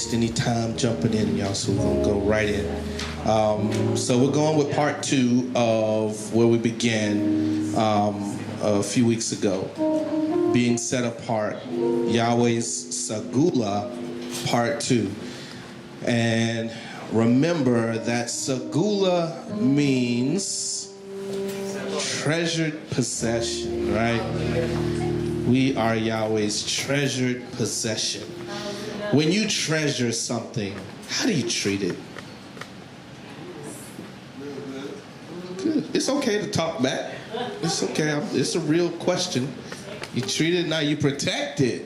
waste any time jumping in, y'all, so we're going to go right in. So we're going with part 2 of where we began a few weeks ago. Being set apart, Yahweh's Segulah, part 2. And remember that Segulah means treasured possession, right? We are Yahweh's treasured possession. When you treasure something, how do you treat it? Good. It's okay to talk back. It's okay. It's a real question. You treat it, now you protect it.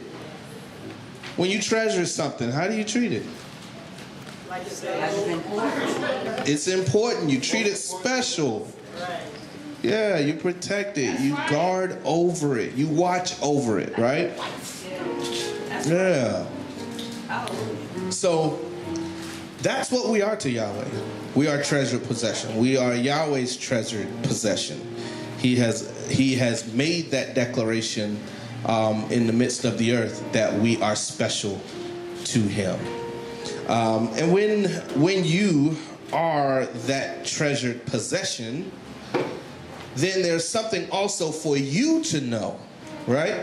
When you treasure something, how do you treat it? Like it's important. It's important. You treat it special. Yeah, you protect it. You guard over it. You watch over it, right? Yeah. So that's what we are to Yahweh. We are treasured possession. We are Yahweh's treasured possession. He has made that declaration in the midst of the earth that we are special to him. And when you are that treasured possession, then there's something also for you to know, right?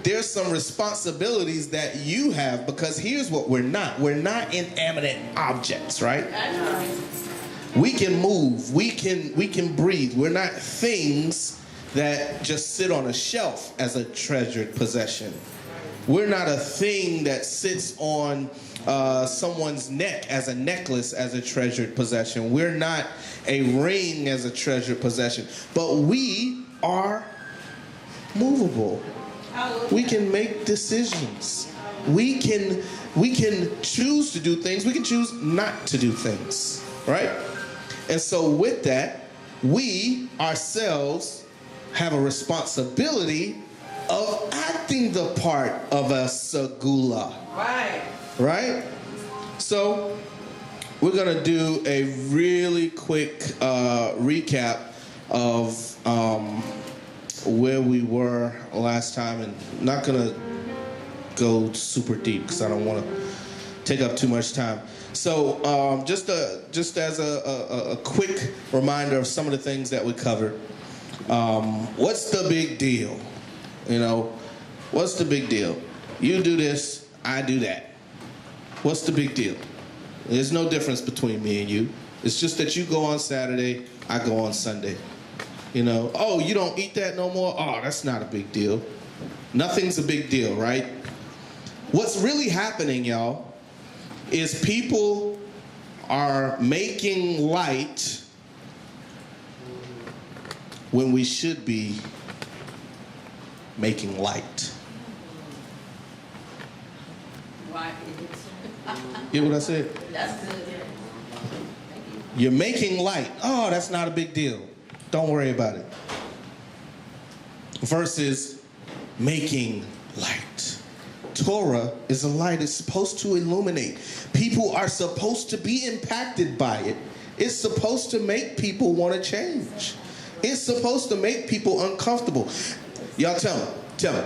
There's some responsibilities that you have, because here's what we're not. We're not inanimate objects, right? We can move, we can breathe. We're not things that just sit on a shelf as a treasured possession. We're not a thing that sits on someone's neck as a necklace as a treasured possession. We're not a ring as a treasured possession. But we are movable. We can make decisions. We can choose to do things. We can choose not to do things, right? And so with that, we ourselves have a responsibility of acting the part of a Segulah. Right? So we're going to do a really quick recap of where we were last time, and not going to go super deep because I don't want to take up too much time. So just as a quick reminder of some of the things that we covered. What's the big deal? You know, what's the big deal? You do this, I do that. What's the big deal? There's no difference between me and you. It's just that you go on Saturday, I go on Sunday. You know, oh, you don't eat that no more? Oh, that's not a big deal. Nothing's a big deal, right? What's really happening, y'all, is people are making light when we should be making light. You know what I said? That's good. You're making light. Oh, that's not a big deal. Don't worry about it. Versus making light. Torah is a light. It's supposed to illuminate. People are supposed to be impacted by it. It's supposed to make people want to change. It's supposed to make people uncomfortable. Y'all tell me.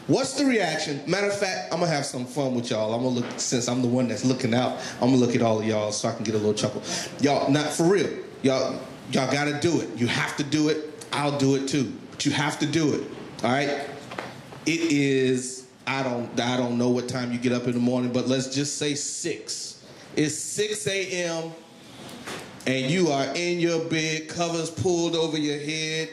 What's the reaction? Matter of fact, I'm going to have some fun with y'all. I'm going to look, since I'm the one that's looking out, I'm going to look at all of y'all so I can get a little chuckle. Y'all, not for real. Y'all got to do it. You have to do it. I'll do it too. But you have to do it. All right? It is, I don't know what time you get up in the morning, but let's just say 6. It's 6 a.m. and you are in your bed, covers pulled over your head.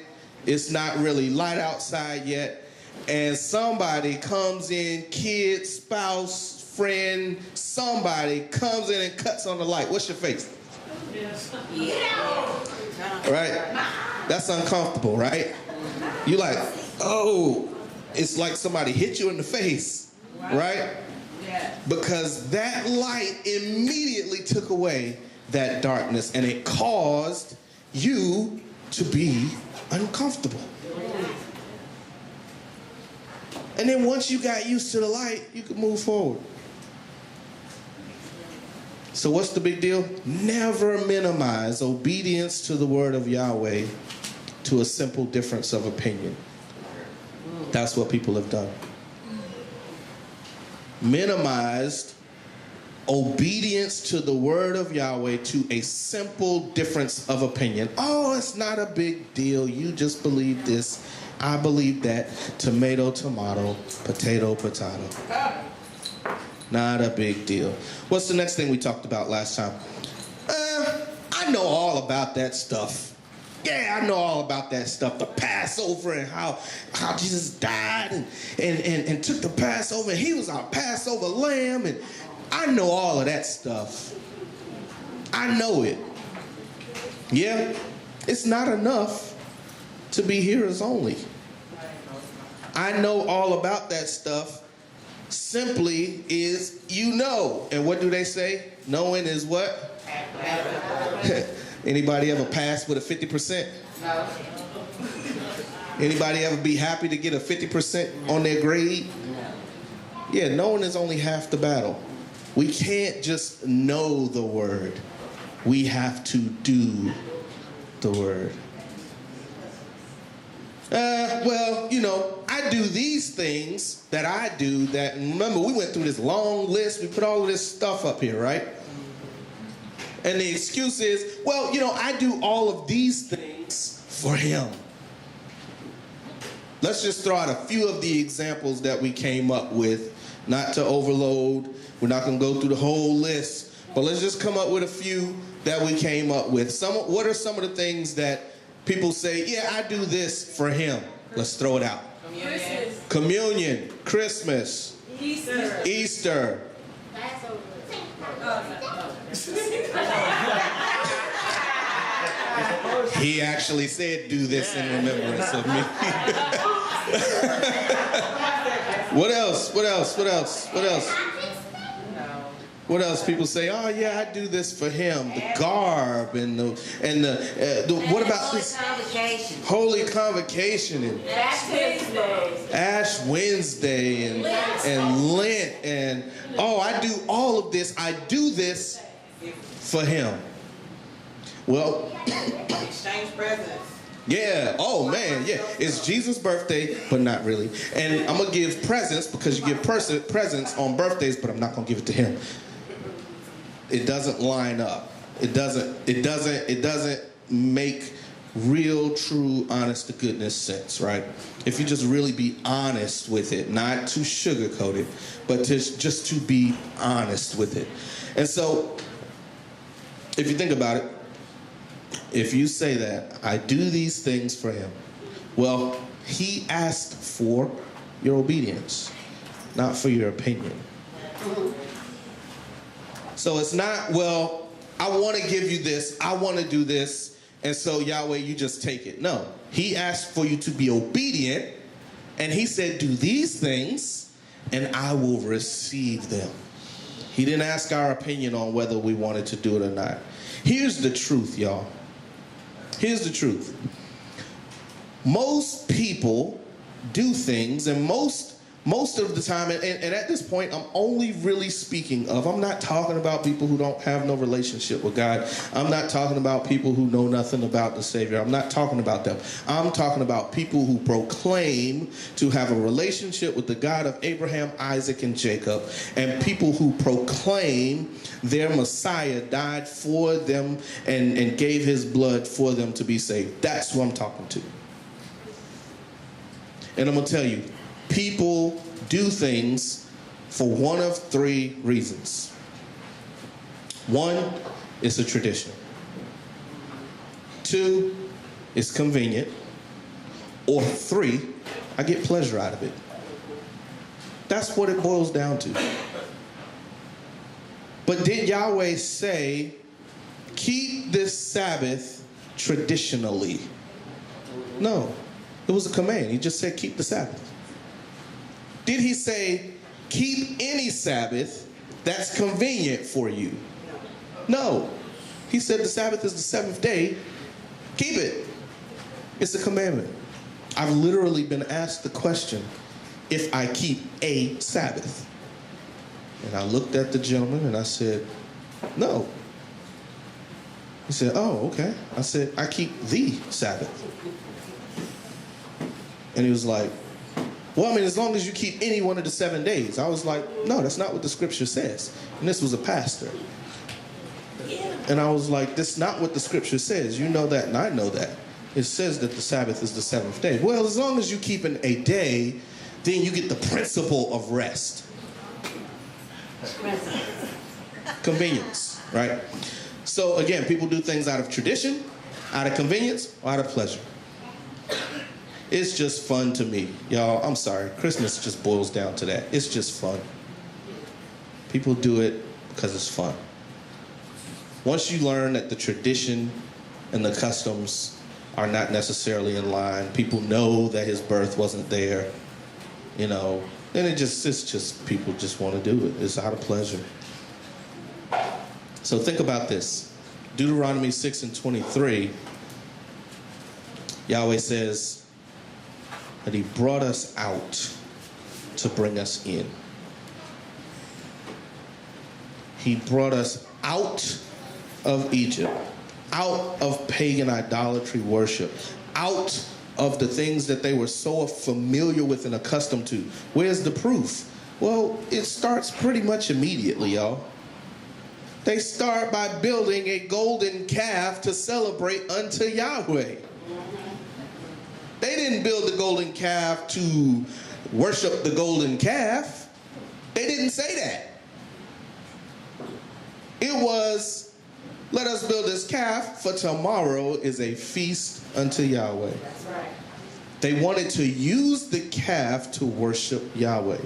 It's not really light outside yet. And somebody comes in, kid, spouse, friend, somebody comes in and cuts on the light. What's your face? Yeah. Right? That's uncomfortable, right? You like, oh, it's like somebody hit you in the face, right? Yeah. Because that light immediately took away that darkness, and it caused you to be uncomfortable. And then once you got used to the light, you could move forward. So what's the big deal? Never minimize obedience to the word of Yahweh to a simple difference of opinion. That's what people have done. Minimized obedience to the word of Yahweh to a simple difference of opinion. Oh, it's not a big deal. You just believe this. I believe that. Tomato, tomato, potato, potato. Not a big deal. What's the next thing we talked about last time? I know all about that stuff. Yeah, I know all about that stuff. The Passover and how Jesus died and took the Passover. And he was our Passover lamb. And I know all of that stuff. I know it. Yeah, it's not enough to be hearers only. I know all about that stuff. Simply is you know. And what do they say? Knowing is what? Anybody ever pass with a 50%? No. Anybody ever be happy to get a 50% on their grade? No. Yeah, knowing is only half the battle. We can't just know the word. We have to do the word. Well, you know, I do these things that I do that, remember, we went through this long list. We put all of this stuff up here, right? And the excuse is, well, you know, I do all of these things for him. Let's just throw out a few of the examples that we came up with, not to overload. We're not going to go through the whole list, but let's just come up with a few that we came up with. What are some of the things that people say, yeah, I do this for him? Let's throw it out. Communion, Christmas, Easter. He actually said, do this in remembrance of me. What else? What else? What else? What else? What else? People say, oh yeah, I do this for him. The garb and the what about this? Holy Convocation and Ash Wednesday and Lent and oh, I do all of this. I do this for him. Well, exchange presents. Yeah. Oh man. Yeah. It's Jesus' birthday, but not really. And I'm gonna give presents because you give presents on birthdays, but I'm not gonna give it to him. It doesn't line up. It doesn't make real, true, honest to goodness sense, right? If you just really be honest with it, not to sugarcoat it, but just to be honest with it. And so, if you think about it, if you say that, I do these things for him, well, he asked for your obedience, not for your opinion. So it's not, well, I want to give you this, I want to do this, and so Yahweh, you just take it. No, he asked for you to be obedient, and he said, do these things, and I will receive them. He didn't ask our opinion on whether we wanted to do it or not. Here's the truth, y'all. Here's the truth. Most people do things, and most of the time, and at this point, I'm only really speaking of, I'm not talking about people who don't have no relationship with God. I'm not talking about people who know nothing about the Savior. I'm not talking about them. I'm talking about people who proclaim to have a relationship with the God of Abraham, Isaac, and Jacob, and people who proclaim their Messiah died for them and gave his blood for them to be saved. That's who I'm talking to. And I'm going to tell you, people do things for one of three reasons. One, it's a tradition. Two, it's convenient. Or three, I get pleasure out of it. That's what it boils down to. But did Yahweh say, keep this Sabbath traditionally? No, it was a command. He just said, keep the Sabbath. Did he say, keep any Sabbath that's convenient for you? No. He said the Sabbath is the seventh day. Keep it. It's a commandment. I've literally been asked the question, if I keep a Sabbath. And I looked at the gentleman and I said, no. He said, oh, okay. I said, I keep the Sabbath. And he was like, Well, I mean, as long as you keep any one of the 7 days. I was like, no, that's not what the scripture says. And this was a pastor. And I was like, that's not what the scripture says. You know that, and I know that. It says that the Sabbath is the 7th day. Well, as long as you keep a day, then you get the principle of rest. Convenience, right? So again, people do things out of tradition, out of convenience, or out of pleasure. It's just fun to me. Y'all, I'm sorry. Christmas just boils down to that. It's just fun. People do it because it's fun. Once you learn that the tradition and the customs are not necessarily in line, people know that his birth wasn't there, you know, then it's just people just want to do it. It's out of pleasure. So think about this. Deuteronomy 6:23, Yahweh says that he brought us out to bring us in. He brought us out of Egypt, out of pagan idolatry worship, out of the things that they were so familiar with and accustomed to. Where's the proof? Well, it starts pretty much immediately, y'all. They start by building a golden calf to celebrate unto Yahweh. They didn't build the golden calf to worship the golden calf. They didn't say that. It was, let us build this calf, for tomorrow is a feast unto Yahweh. That's right. They wanted to use the calf to worship Yahweh.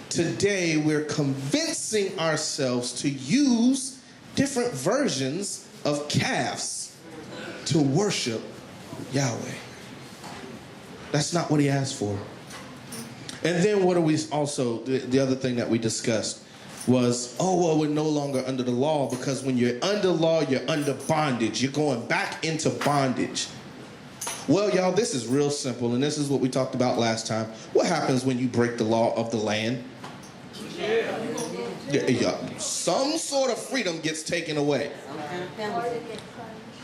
Today, we're convincing ourselves to use different versions of calves to worship Yahweh. That's not what he asked for. And then what are we also, the other thing that we discussed was, oh, well, we're no longer under the law, because when you're under law, you're under bondage. You're going back into bondage. Well, y'all, this is real simple, and this is what we talked about last time. What happens when you break the law of the land? Yeah, some sort of freedom gets taken away.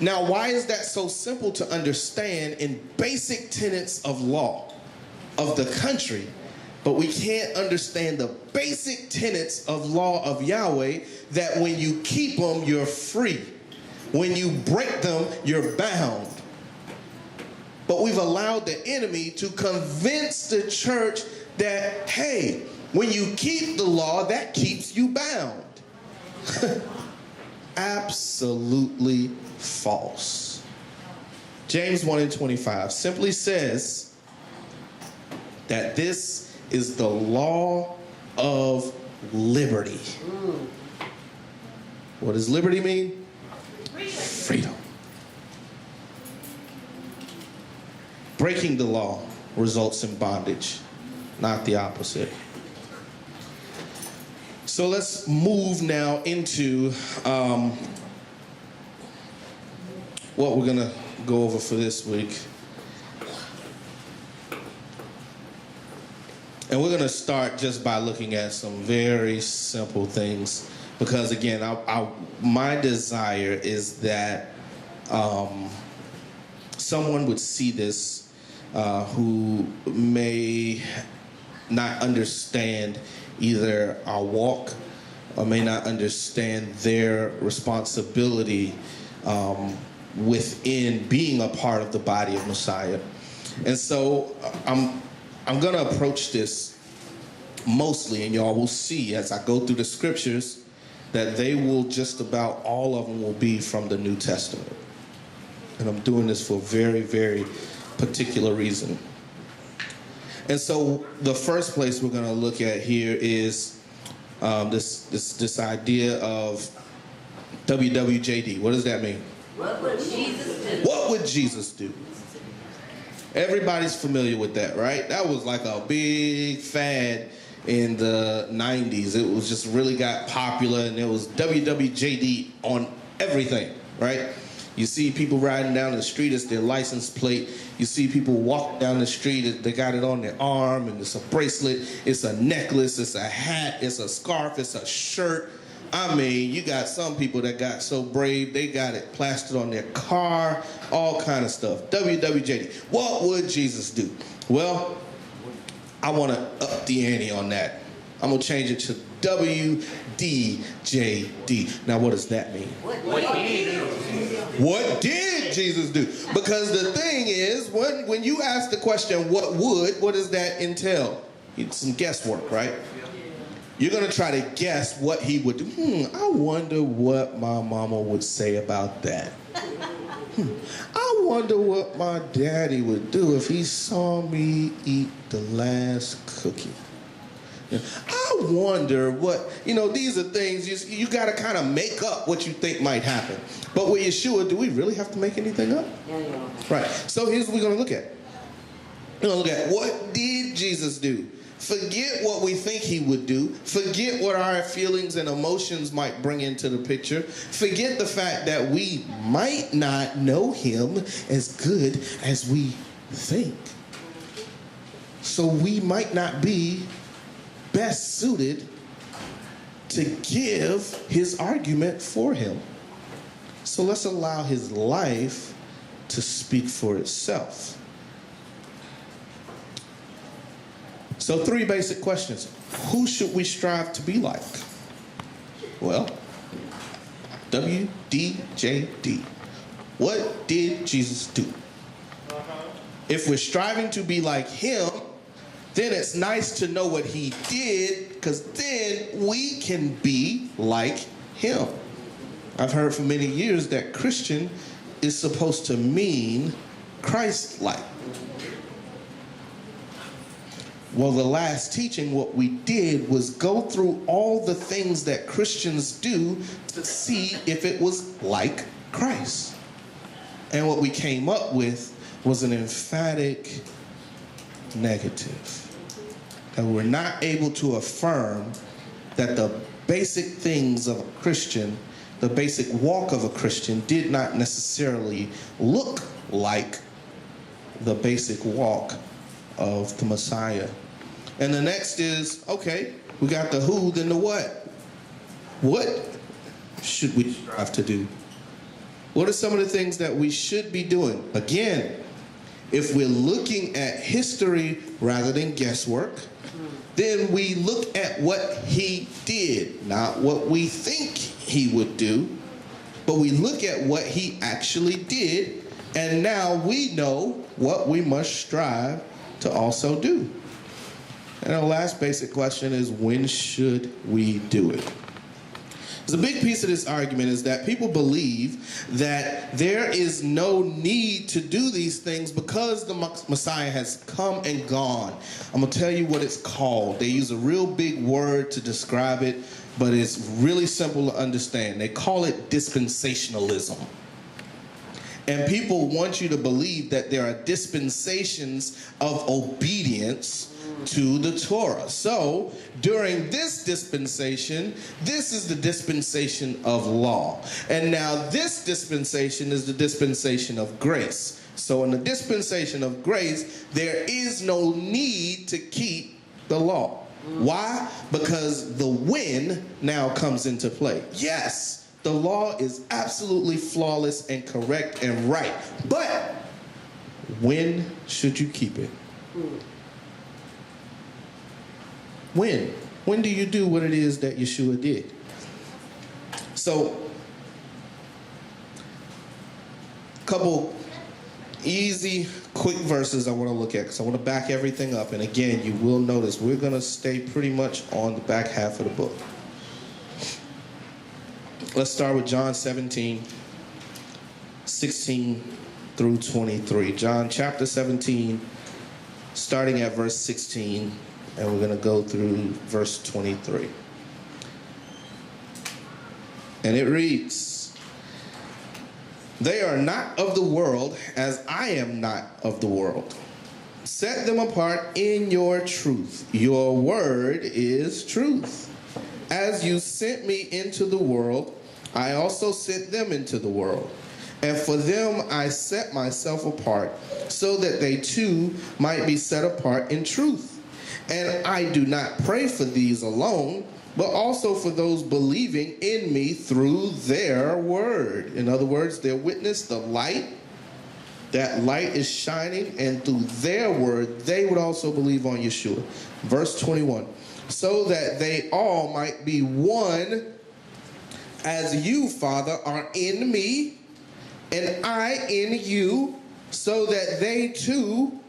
Now, why is that so simple to understand in basic tenets of law of the country, but we can't understand the basic tenets of law of Yahweh, that when you keep them, you're free. When you break them, you're bound. But we've allowed the enemy to convince the church that, hey, when you keep the law, that keeps you bound. Absolutely false. James 1:25 simply says that this is the law of liberty. What does liberty mean? Freedom. Breaking the law results in bondage, not the opposite. So let's move now into what we're going to go over for this week. And we're going to start just by looking at some very simple things. Because again, my desire is that someone would see this who may not understand either our walk or may not understand their responsibility within being a part of the body of Messiah. And so I'm going to approach this mostly, and y'all will see as I go through the scriptures that they will just about all of them will be from the New Testament. And I'm doing this for a very, very particular reason. And so the first place we're going to look at here is this idea of WWJD. What does that mean? What would Jesus do? What would Jesus do? Everybody's familiar with that, right? That was like a big fad in the 90s. It was just really got popular, and it was WWJD on everything, right? You see people riding down the street, it's their license plate. You see people walk down the street, they got it on their arm, and it's a bracelet, it's a necklace, it's a hat, it's a scarf, it's a shirt. I mean, you got some people that got so brave, they got it plastered on their car, all kind of stuff. WWJD. What would Jesus do? Well, I want to up the ante on that. I'm going to change it to WDJD. Now, what does that mean? What did Jesus do? Because the thing is, when you ask the question, what does that entail? It's some guesswork, right? You're going to try to guess what he would do. I wonder what my mama would say about that. I wonder what my daddy would do if he saw me eat the last cookie. I wonder what, these are things you got to kind of make up what you think might happen. But with Yeshua, do we really have to make anything up? Yeah. Right. So here's what we're going to look at. We're going to look at what did Jesus do? Forget what we think he would do. Forget what our feelings and emotions might bring into the picture. Forget the fact that we might not know him as good as we think. So we might not be best suited to give his argument for him. So let's allow his life to speak for itself. So 3 basic questions. Who should we strive to be like? Well, WDJD. What did Jesus do? If we're striving to be like him, then it's nice to know what he did, because then we can be like him. I've heard for many years that Christian is supposed to mean Christ-like. Well, the last teaching, what we did was go through all the things that Christians do to see if it was like Christ. And what we came up with was an emphatic negative. That we're not able to affirm that the basic things of a Christian, the basic walk of a Christian, did not necessarily look like the basic walk of the Messiah. And the next is, okay, we got the who, then the what. What should we strive to do? What are some of the things that we should be doing? Again, if we're looking at history rather than guesswork, then we look at what he did, not what we think he would do, but we look at what he actually did, and now we know what we must strive to also do. And the last basic question is, when should we do it? The big piece of this argument is that people believe that there is no need to do these things because the Messiah has come and gone. I'm going to tell you what it's called. They use a real big word to describe it, but it's really simple to understand. They call it dispensationalism. And people want you to believe that there are dispensations of obedience to the Torah. So, during this dispensation, this is the dispensation of law. And now this dispensation is the dispensation of grace. So in the dispensation of grace, there is no need to keep the law. Why? Because the when now comes into play. Yes, the law is absolutely flawless and correct and right. But when should you keep it? When? When do you do what it is that Yeshua did? So, a couple easy, quick verses I want to look at, because I want to back everything up. And again, you will notice we're going to stay pretty much on the back half of the book. Let's start with John 17, 16 through 23. John chapter 17, starting at verse 16. And we're going to go through verse 23. And it reads, "They are not of the world, as I am not of the world. Set them apart in your truth. Your word is truth. As you sent me into the world, I also sent them into the world. And for them I set myself apart, so that they too might be set apart in truth. And I do not pray for these alone, but also for those believing in me through their word." In other words, their witness, the light That light is shining, and through their word, they would also believe on Yeshua. Verse 21. So that they all might be one, as you, Father, are in me, and I in you, so that they too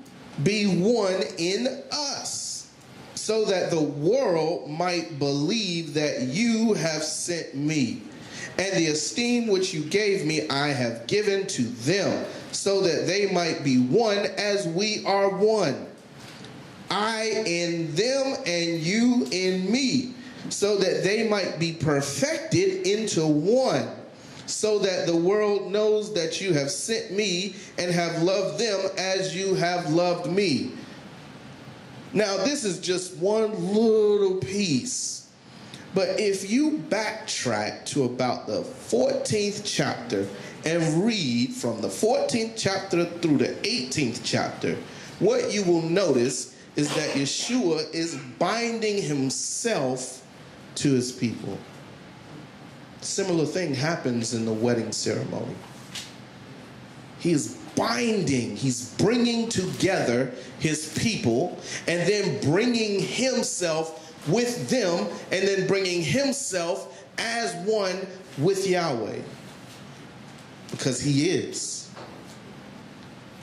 be one in us, so that the world might believe that you have sent me. And the esteem which you gave me I have given to them, so that they might be one as we are one. I in them and you in me, so that they might be perfected into one, so that the world knows that you have sent me and have loved them as you have loved me. Now, this is just one little piece. But if you backtrack to about the 14th chapter and read from the 14th chapter through the 18th chapter, what you will notice is that Yeshua is binding himself to his people. Similar thing happens in the wedding ceremony. He is binding, he's bringing together his people and then bringing himself with them and then bringing himself as one with Yahweh. Because he is.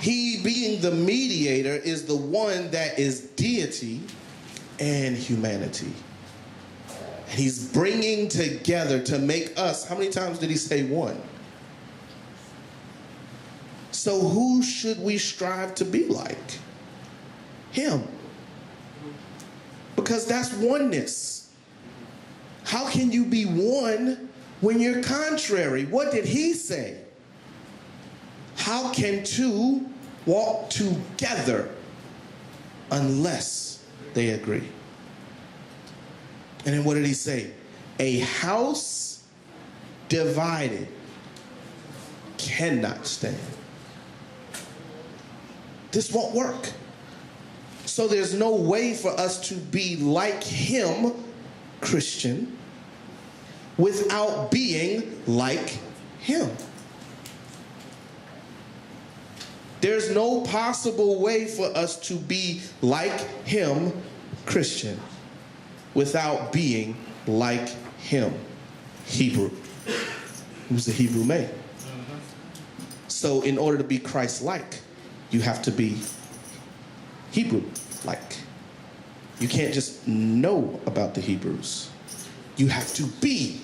He, being the mediator, is the one that is deity and humanity. And he's bringing together to make us, how many times did he say one? So who should we strive to be like? Him. Because that's oneness. How can you be one when you're contrary? What did he say? How can two walk together unless they agree? And then what did he say? A house divided cannot stand. This won't work. So there's no way for us to be like him, Christian, without being like him. There's no possible way for us to be like him, Christian, without being like him, Hebrew. He was a Hebrew man. So in order to be Christ-like, you have to be Hebrew-like. You can't just know about the Hebrews. You have to be.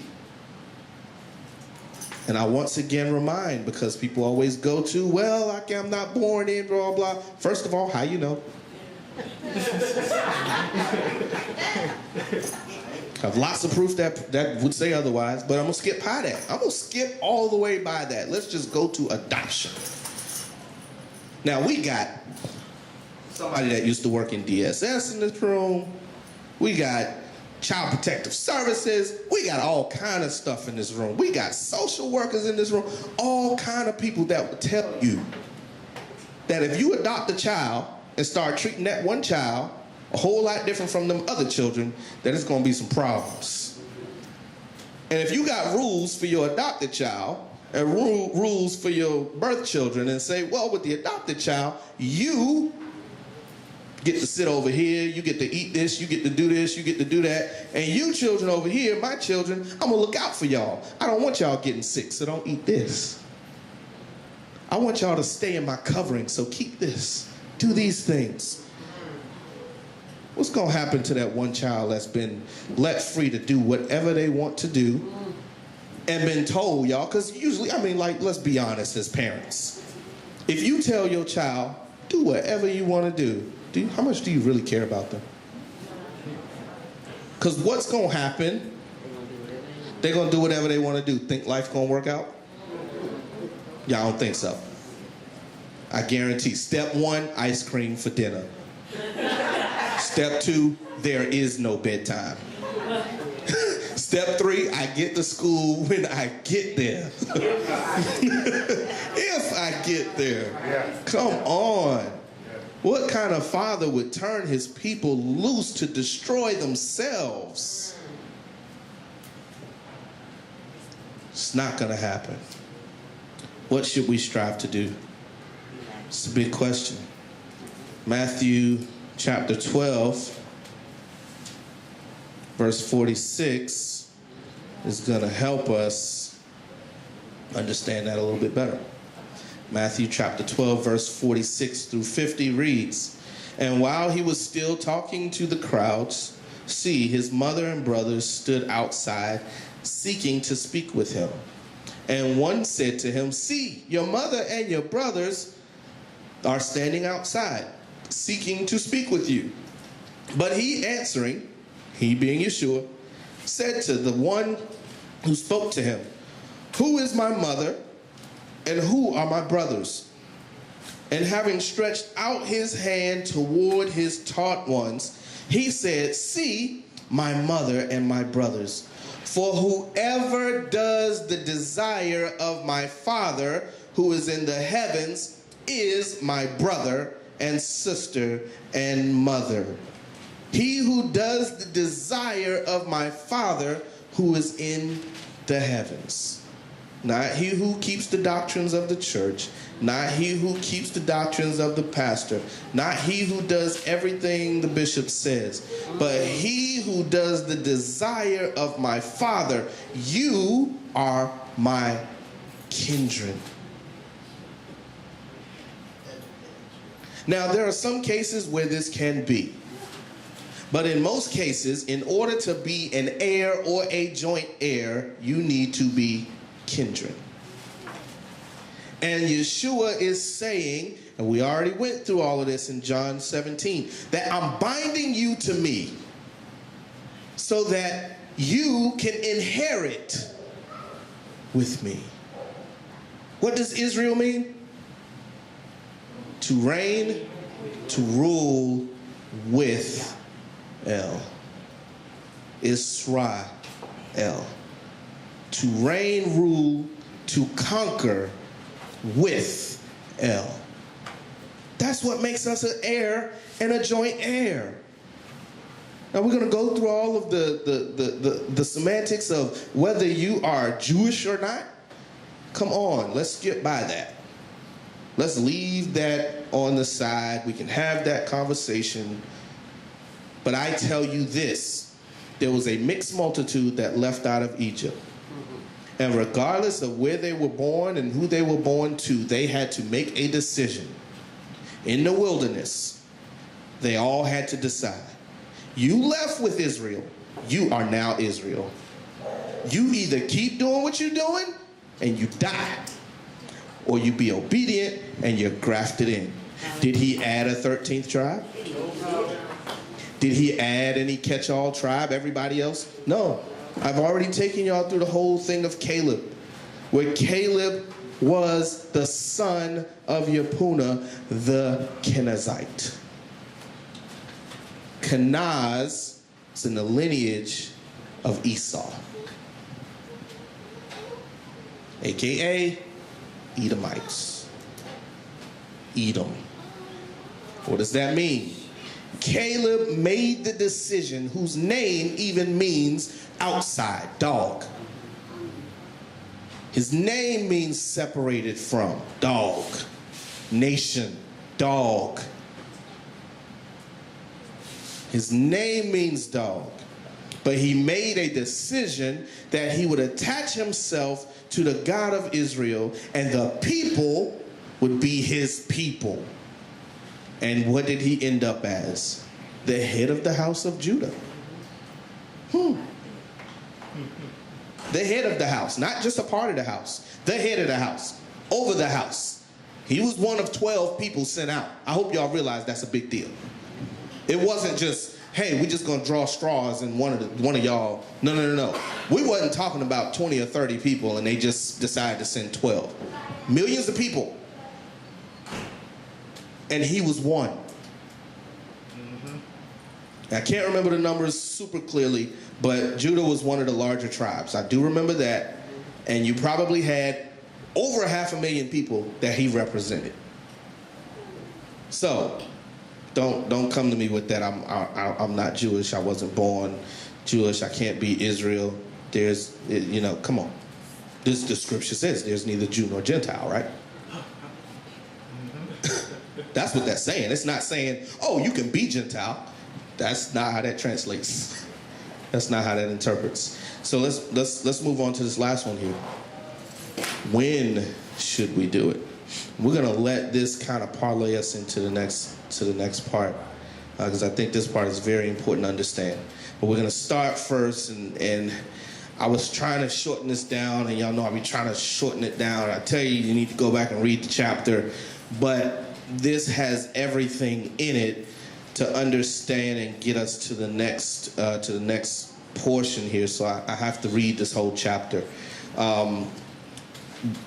And I once again remind, because people always go to, well, I'm not born in, blah, blah. First of all, how you know? I have lots of proof that would say otherwise, but I'm going to skip by that. I'm going to skip all the way by that. Let's just go to adoption. Now, we got somebody that used to work in DSS in this room. We got Child Protective Services. We got all kind of stuff in this room. We got social workers in this room. All kind of people that will tell you that if you adopt a child and start treating that one child a whole lot different from them other children, that it's going to be some problems. And if you got rules for your adopted child and rules for your birth children and say, well, with the adopted child, you get to sit over here, you get to eat this, you get to do this, you get to do that, and you children over here, my children, I'm going to look out for y'all. I don't want y'all getting sick, so don't eat this. I want y'all to stay in my covering, so keep this. Do these things. What's going to happen to that one child that's been let free to do whatever they want to do and been told, y'all, because usually, let's be honest as parents. If you tell your child, do whatever you want to do, how much do you really care about them? Because what's going to happen? They're going to do whatever they want to do. Think life's going to work out? Y'all don't think so. I guarantee. Step 1, ice cream for dinner. Step 2, there is no bedtime. Step 3, I get to school when I get there. If I get there. Come on. What kind of father would turn his people loose to destroy themselves? It's not going to happen. What should we strive to do? It's a big question. Matthew chapter 12, verse 46 is going to help us understand that a little bit better. Matthew chapter 12, verse 46 through 50 reads, "And while he was still talking to the crowds, see, his mother and brothers stood outside, seeking to speak with him. And one said to him, 'See, your mother and your brothers are standing outside, seeking to speak with you.' But he answering," he being Yeshua, "said to the one who spoke to him, 'Who is my mother and who are my brothers?' And having stretched out his hand toward his taught ones, he said, 'See, my mother and my brothers. For whoever does the desire of my Father who is in the heavens is my brother and sister and mother. He who does the desire of my Father who is in the heavens.'" Not he who keeps the doctrines of the church, not he who keeps the doctrines of the pastor, not he who does everything the bishop says, but he who does the desire of my Father. You are my kindred. Now, there are some cases where this can be. But in most cases, in order to be an heir or a joint heir, you need to be kindred. And Yeshua is saying, and we already went through all of this in John 17, that I'm binding you to me so that you can inherit with me. What does Israel mean? To reign, to rule with El. Israel. To reign, rule, to conquer with El. That's what makes us an heir and a joint heir. Now we're going to go through all of the semantics of whether you are Jewish or not. Come on, let's skip by that. Let's leave that on the side. We can have that conversation. But I tell you this, there was a mixed multitude that left out of Egypt. And regardless of where they were born and who they were born to, they had to make a decision. In the wilderness, they all had to decide. You left with Israel. You are now Israel. You either keep doing what you're doing and you die, or you be obedient and you're grafted in. Did he add a 13th tribe? Did he add any catch-all tribe, everybody else? No. I've already taken y'all through the whole thing of Caleb, where Caleb was the son of Yepunah the Kenizzite. Kenaz is in the lineage of Esau, a.k.a. Edomites. Edom. What does that mean? Caleb made the decision, whose name even means outside, dog. His name means separated from, dog. Nation, dog. His name means dog. But he made a decision that he would attach himself to the God of Israel, and the people would be his people. And what did he end up as? The head of the house of Judah. The head of the house, not just a part of the house. The head of the house, over the house. He was one of 12 people sent out. I hope y'all realize that's a big deal. It wasn't just, hey, we just gonna draw straws and one of y'all. No. We wasn't talking about 20 or 30 people and they just decided to send 12. Millions of people. And he was one. I can't remember the numbers super clearly, but Judah was one of the larger tribes. I do remember that. And you probably had over 500,000 people that he represented. So, don't come to me with that. I'm not Jewish. I wasn't born Jewish. I can't be Israel. There's, come on. The scripture says there's neither Jew nor Gentile, right? That's what that's saying. It's not saying, oh, you can be Gentile. That's not how that translates. That's not how that interprets. So let's move on to this last one here. When should we do it? We're gonna let this kind of parlay us into the next part, because I think this part is very important to understand. But we're gonna start first, and I was trying to shorten this down, and y'all know I be trying to shorten it down. I tell you need to go back and read the chapter, but this has everything in it to understand and get us to the next portion here. So I have to read this whole chapter.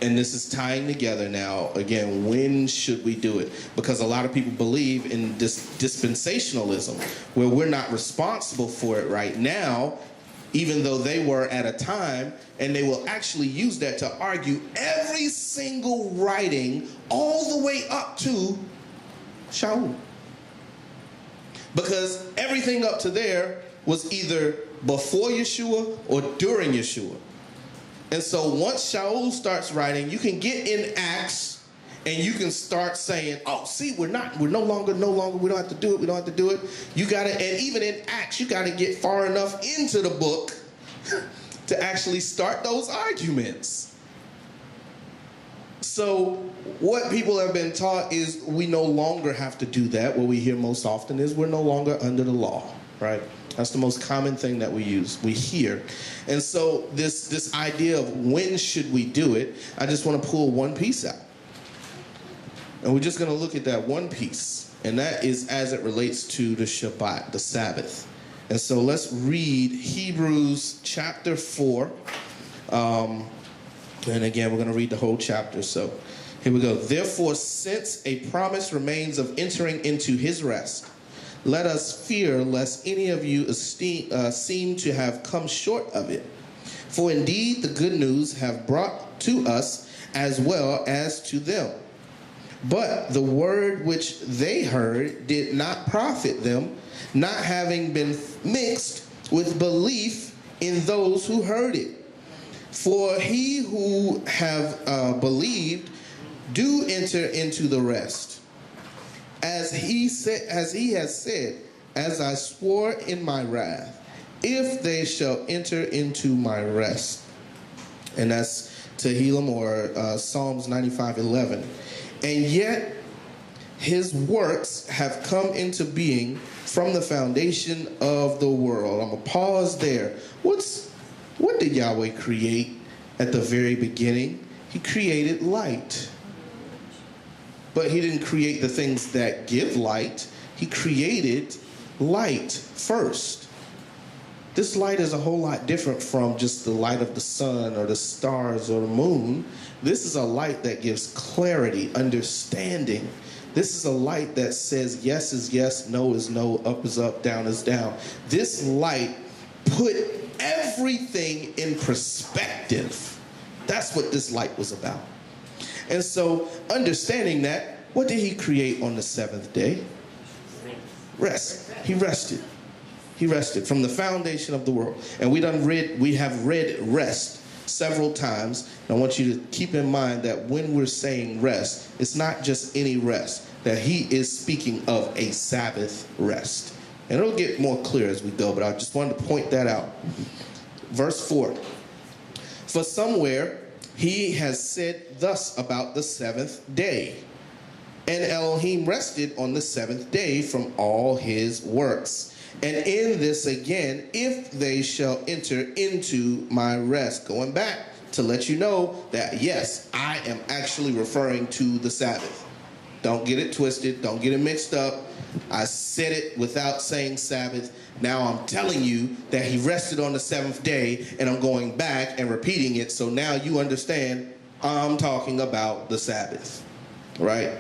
And this is tying together now, again, when should we do it? Because a lot of people believe in this dispensationalism, where we're not responsible for it right now, even though they were at a time, and they will actually use that to argue every single writing all the way up to Shaul. Because everything up to there was either before Yeshua or during Yeshua. And so once Shaul starts writing, you can get in Acts and you can start saying, oh, see, we're no longer, we don't have to do it. You gotta, and even in Acts, you gotta get far enough into the book to actually start those arguments. So what people have been taught is we no longer have to do that. What we hear most often is we're no longer under the law, right? That's the most common thing that we hear. And so this idea of when should we do it, I just want to pull one piece out. And we're just going to look at that one piece. And that is as it relates to the Shabbat, the Sabbath. And so let's read Hebrews chapter 4. And again, we're going to read the whole chapter. So here we go. Therefore, since a promise remains of entering into his rest, let us fear lest any of you seem to have come short of it. For indeed the good news have brought to us as well as to them. But the word which they heard did not profit them, not having been mixed with belief in those who heard it. For he who have believed do enter into the rest. As he has said, as I swore in my wrath, if they shall enter into my rest. And that's Tehillim or Psalms 95:11. And yet his works have come into being from the foundation of the world. I'm gonna pause there. What did Yahweh create at the very beginning? He created light. But he didn't create the things that give light. He created light first. This light is a whole lot different from just the light of the sun or the stars or the moon. This is a light that gives clarity, understanding. This is a light that says yes is yes, no is no, up is up, down is down. This light put everything in perspective. That's what this light was about. And so, understanding that, what did he create on the seventh day? Rest. He rested. He rested from the foundation of the world. And we have read rest several times. And I want you to keep in mind that when we're saying rest, it's not just any rest, that he is speaking of a Sabbath rest. And it'll get more clear as we go, but I just wanted to point that out. Verse 4. For somewhere he has said thus about the seventh day. And Elohim rested on the seventh day from all his works. And in this again, if they shall enter into my rest. Going back to let you know that, yes, I am actually referring to the Sabbath. Don't get it twisted. Don't get it mixed up. I said it without saying Sabbath. Now I'm telling you that he rested on the seventh day, and I'm going back and repeating it. So now you understand I'm talking about the Sabbath, right?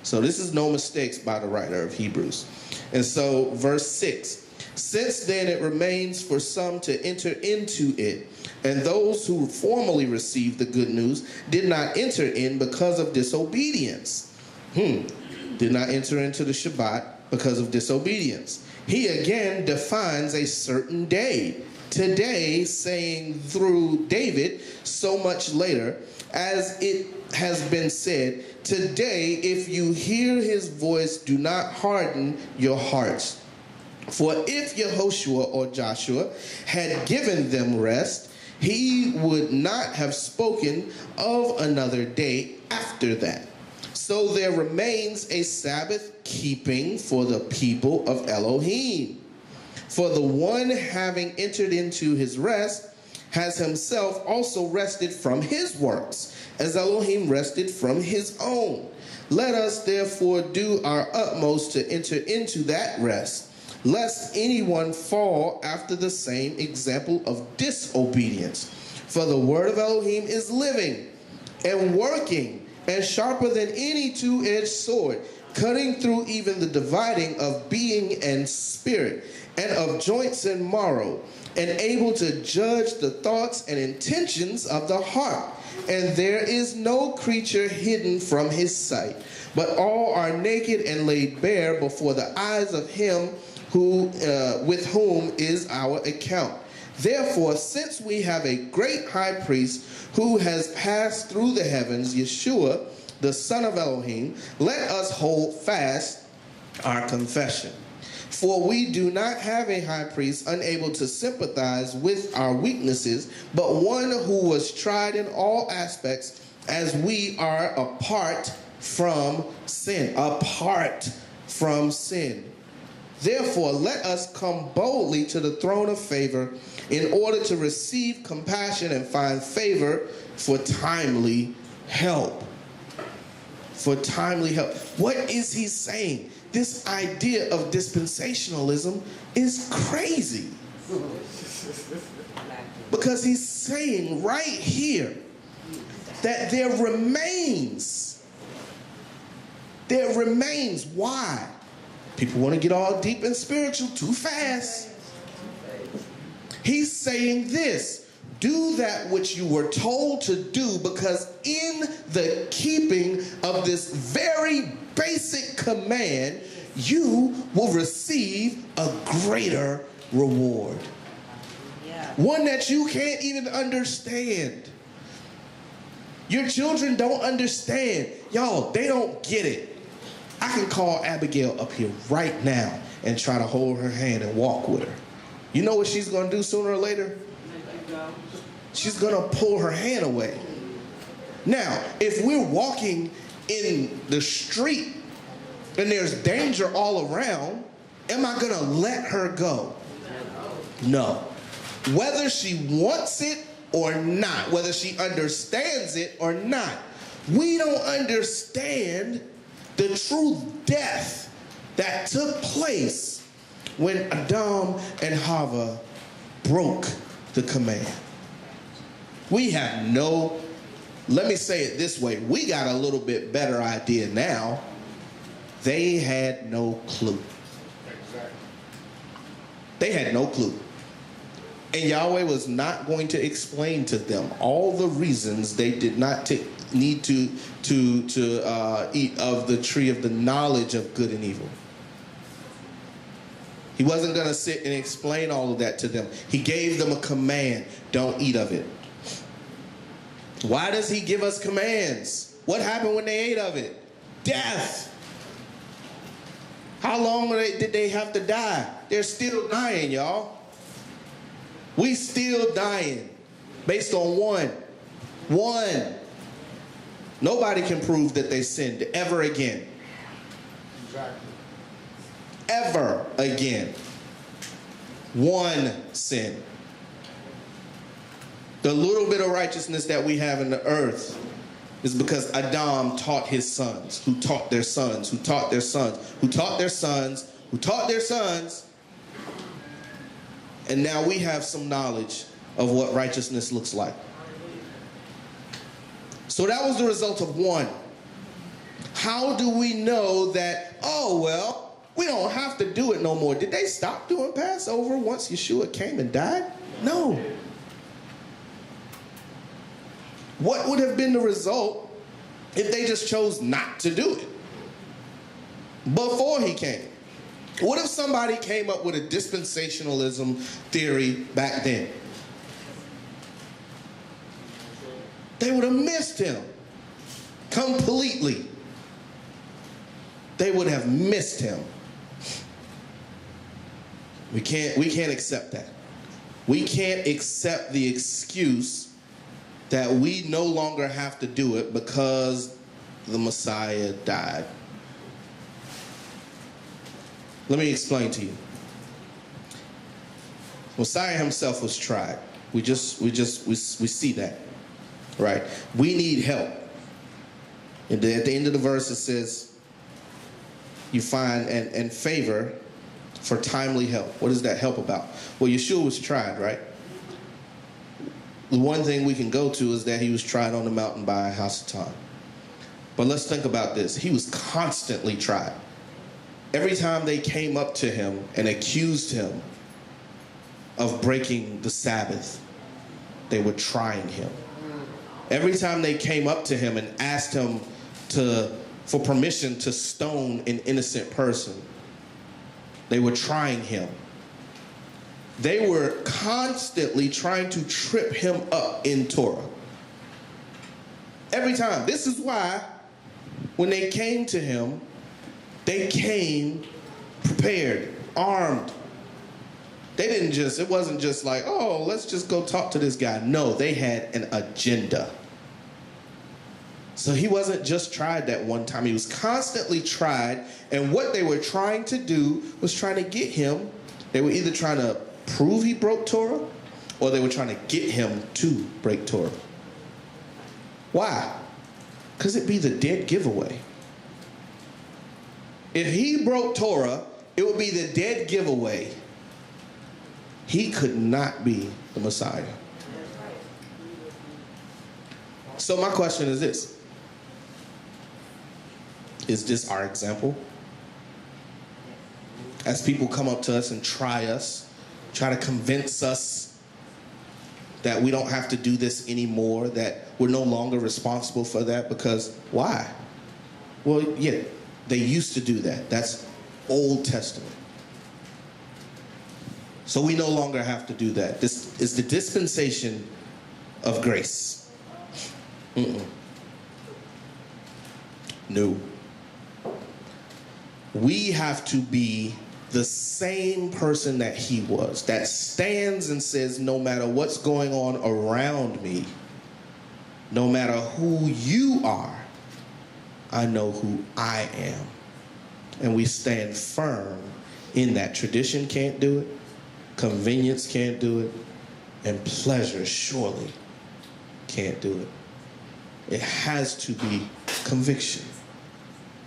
So this is no mistakes by the writer of Hebrews. And so verse 6, since then it remains for some to enter into it, and those who formerly received the good news did not enter in because of disobedience. Did not enter into the Shabbat because of disobedience. He again defines a certain day. Today, saying through David so much later, as it has been said, today, if you hear his voice, do not harden your hearts. For if Yehoshua or Joshua had given them rest, he would not have spoken of another day after that. So there remains a Sabbath keeping for the people of Elohim. For the one having entered into his rest has himself also rested from his works, as Elohim rested from his own. Let us therefore do our utmost to enter into that rest, lest anyone fall after the same example of disobedience. For the word of Elohim is living and working and sharper than any two-edged sword, cutting through even the dividing of being and spirit, and of joints and marrow, and able to judge the thoughts and intentions of the heart. And there is no creature hidden from his sight, but all are naked and laid bare before the eyes of him who with whom is our account. Therefore, since we have a great high priest who has passed through the heavens, Yeshua, the Son of Elohim, let us hold fast our confession. For we do not have a high priest unable to sympathize with our weaknesses, but one who was tried in all aspects as we are apart from sin. Apart from sin. Therefore, let us come boldly to the throne of favor in order to receive compassion and find favor for timely help. For timely help. What is he saying? This idea of dispensationalism is crazy. Because he's saying right here that there remains. Why? People want to get all deep and spiritual too fast. He's saying this: do that which you were told to do, because in the keeping of this very basic command, you will receive a greater reward. Yeah. One that you can't even understand. Your children don't understand. Y'all, they don't get it. I can call Abigail up here right now and try to hold her hand and walk with her. You know what she's going to do sooner or later? She's going to pull her hand away. Now, if we're walking in the street and there's danger all around, am I going to let her go? No. Whether she wants it or not, whether she understands it or not, we don't understand the true death that took place when Adam and Hava broke the command. We have no, let me say it this way, we got a little bit better idea now. They had no clue. They had no clue. And Yahweh was not going to explain to them all the reasons they did not need to eat of the tree of the knowledge of good and evil. He wasn't going to sit and explain all of that to them. He gave them a command: don't eat of it. Why does he give us commands? What happened when they ate of it? Death. How long did they have to die? They're still dying, y'all. We still dying based on one. Nobody can prove that they sinned ever again. Exactly. Ever again. One sin. The little bit of righteousness that we have in the earth is because Adam taught his sons, who taught their sons, who taught their sons, who taught their sons, who taught their sons. And now we have some knowledge of what righteousness looks like. So that was the result of one. How do we know that, oh, well, we don't have to do it no more? Did they stop doing Passover once Yeshua came and died? No. What would have been the result if they just chose not to do it before he came? What if somebody came up with a dispensationalism theory back then? They would have missed him completely. They would have missed him. We can't accept that. We can't accept the excuse that we no longer have to do it because the Messiah died. Let me explain to you. Messiah himself was tried. We see that, right? We need help. And at the end of the verse it says, you find and favor for timely help. What is that help about? Well, Yeshua was tried, right? The one thing we can go to is that he was tried on the mountain by Hasatan. But let's think about this. He was constantly tried. Every time they came up to him and accused him of breaking the Sabbath, they were trying him. Every time they came up to him and asked him for permission to stone an innocent person, they were trying him. They were constantly trying to trip him up in Torah. Every time. This is why when they came to him, they came prepared, armed. It wasn't just like, oh, let's just go talk to this guy. No, they had an agenda. So he wasn't just tried that one time. He was constantly tried. And what they were trying to do was trying to get him. They were either trying to prove he broke Torah or they were trying to get him to break Torah. Why? Because it'd be the dead giveaway. If he broke Torah, it would be the dead giveaway. He could not be the Messiah. So my question is this. Is this our example? As people come up to us and try to convince us that we don't have to do this anymore, that we're no longer responsible for that, because why? Well, yeah, they used to do that. That's Old Testament. So we no longer have to do that. This is the dispensation of grace. No. We have to be the same person that he was, that stands and says, no matter what's going on around me, no matter who you are, I know who I am. And we stand firm in that. Tradition can't do it, convenience can't do it, and pleasure surely can't do it. It has to be conviction.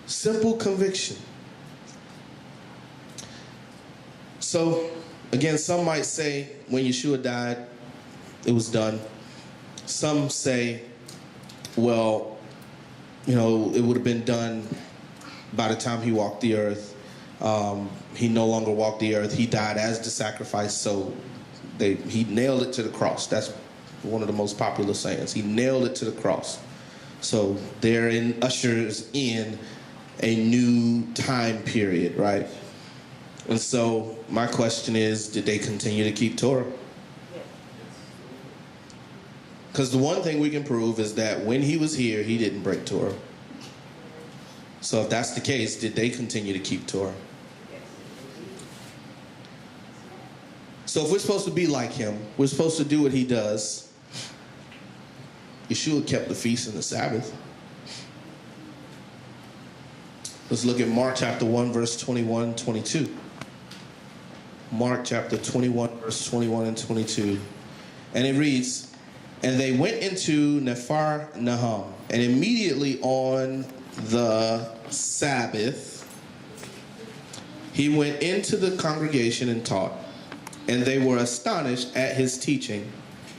Simple conviction. So, again, some might say when Yeshua died, it was done. Some say, well, it would have been done by the time he walked the earth. He no longer walked the earth. He died as the sacrifice, so he nailed it to the cross. That's one of the most popular sayings. He nailed it to the cross. So therein ushers in a new time period, right? And so my question is, did they continue to keep Torah? Because the one thing we can prove is that when he was here, he didn't break Torah. So if that's the case, did they continue to keep Torah? So if we're supposed to be like him, we're supposed to do what he does. Yeshua kept the feast and the Sabbath. Let's look at Mark chapter 1, verse 21, 22. Mark chapter 21, verse 21 and 22. And it reads, and they went into Nahum, and immediately on the Sabbath, he went into the congregation and taught, and they were astonished at his teaching,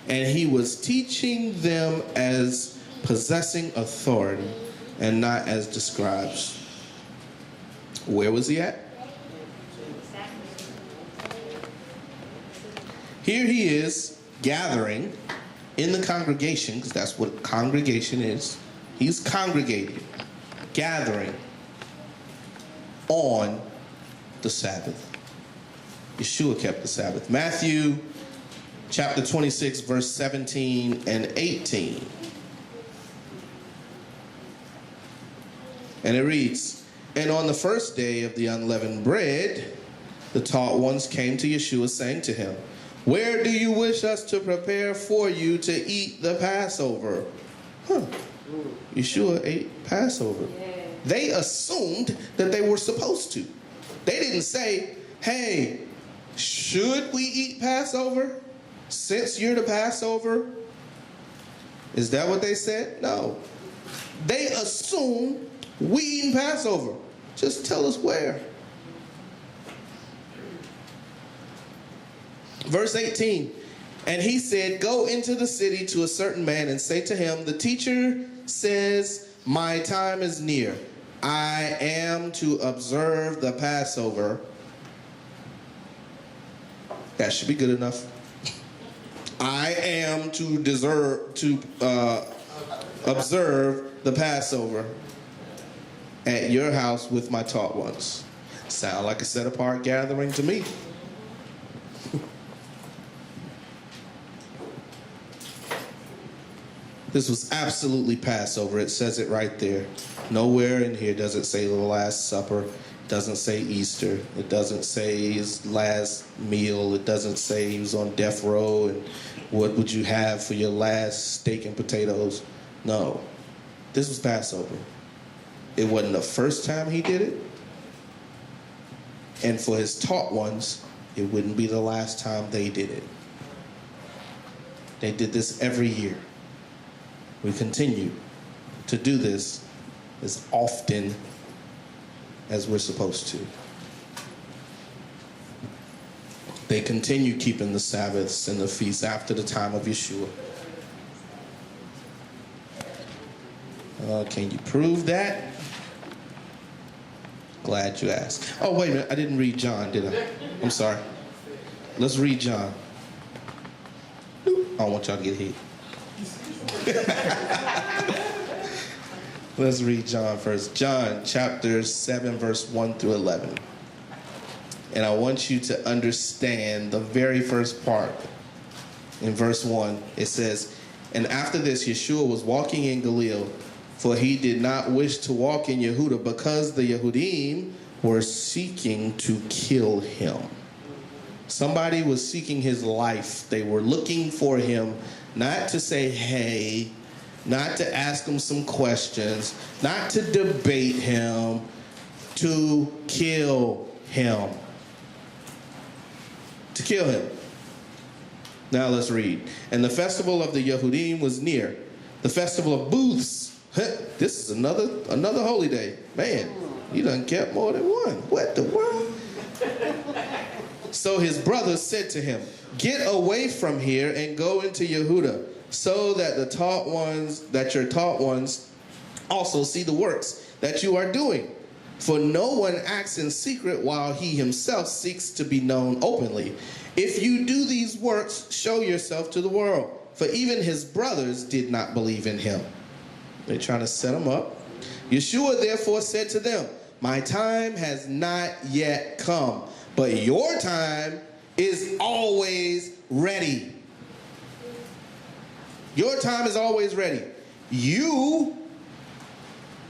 and he was teaching them as possessing authority and not as the scribes. Where was he at? Here he is gathering in the congregation, because that's what congregation is. He's congregating, gathering on the Sabbath. Yeshua kept the Sabbath. Matthew chapter 26, verse 17 and 18. And it reads, "And on the first day of the unleavened bread, the taught ones came to Yeshua, saying to him, 'Where do you wish us to prepare for you to eat the Passover?'" Yeshua ate Passover. They assumed that they were supposed to. They didn't say, "Hey, should we eat Passover since you're the Passover?" Is that what they said? No. They assumed we eating Passover. Just tell us where. Verse 18, "And he said, 'Go into the city to a certain man and say to him, the teacher says, my time is near. I am to observe the Passover.'" That should be good enough. "I am to observe the Passover at your house with my taught ones." Sound like a set apart gathering to me. This was absolutely Passover. It says it right there. Nowhere in here does it say the Last Supper. It doesn't say Easter. It doesn't say his last meal. It doesn't say he was on death row and what would you have for your last steak and potatoes. No. This was Passover. It wasn't the first time he did it. And for his taught ones, it wouldn't be the last time they did it. They did this every year. We continue to do this as often as we're supposed to. They continue keeping the Sabbaths and the feasts after the time of Yeshua. Can you prove that? Glad you asked. Oh, wait a minute. I didn't read John, did I? I'm sorry. Let's read John. I don't want y'all to get hit. Let's read John first. John chapter 7, verse 1 through 11. And I want you to understand the very first part. In verse 1, it says, "And after this, Yeshua was walking in Galilee, for he did not wish to walk in Yehuda, because the Yehudim were seeking to kill him." Somebody was seeking his life. They were looking for him, not to say hey, not to ask him some questions, not to debate him, to kill him. To kill him. Now let's read. "And the festival of the Yehudim was near, the festival of booths." This is another holy day. Man, you done kept more than one. What the world? "So his brothers said to him, 'Get away from here and go into Yehuda, so that your taught ones also see the works that you are doing. For no one acts in secret while he himself seeks to be known openly. If you do these works, show yourself to the world.' For even his brothers did not believe in him." They're trying to set him up. "Yeshua therefore said to them, 'My time has not yet come, but your time is always ready.'" Your time is always ready. You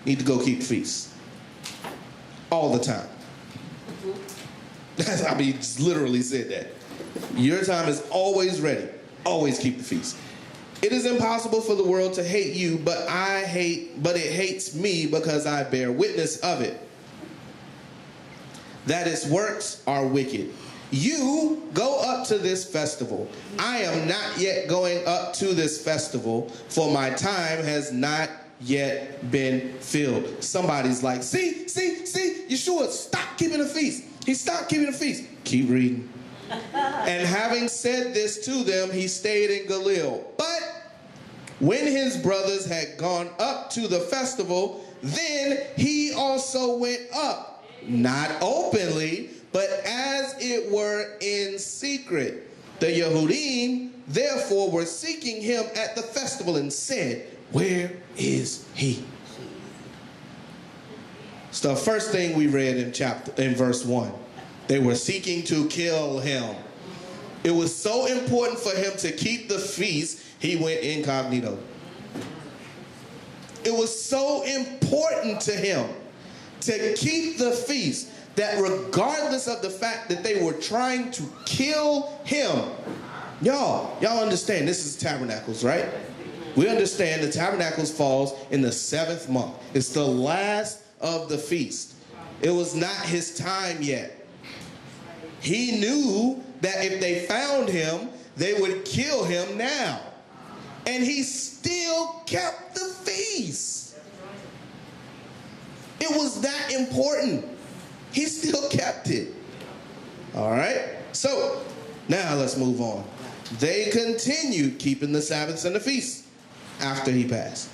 need to go keep the feast. All the time. I mean, just literally said that. Your time is always ready. Always keep the feast. "It is impossible for the world to hate you, but it hates me because I bear witness of it, that its works are wicked. You go up to this festival. I am not yet going up to this festival, for my time has not yet been filled." Somebody's like, see, Yeshua stopped keeping the feast. He stopped keeping the feast. Keep reading. "And having said this to them, he stayed in Galilee. But when his brothers had gone up to the festival, then he also went up, not openly, but as it were in secret. The Yehudim therefore were seeking him at the festival and said, 'Where is he?'" It's the first thing we read in verse 1. They were seeking to kill him. It was so important for him to keep the feast, he went incognito. It was so important to him to keep the feast that regardless of the fact that they were trying to kill him, y'all understand this is tabernacles, right? We understand the tabernacles falls in the 7th month. It's the last of the feast. It was not his time yet. He knew that if they found him, they would kill him now. And he still kept the feast. It was that important. He still kept it. All right? So, now let's move on. They continued keeping the Sabbaths and the feasts after he passed.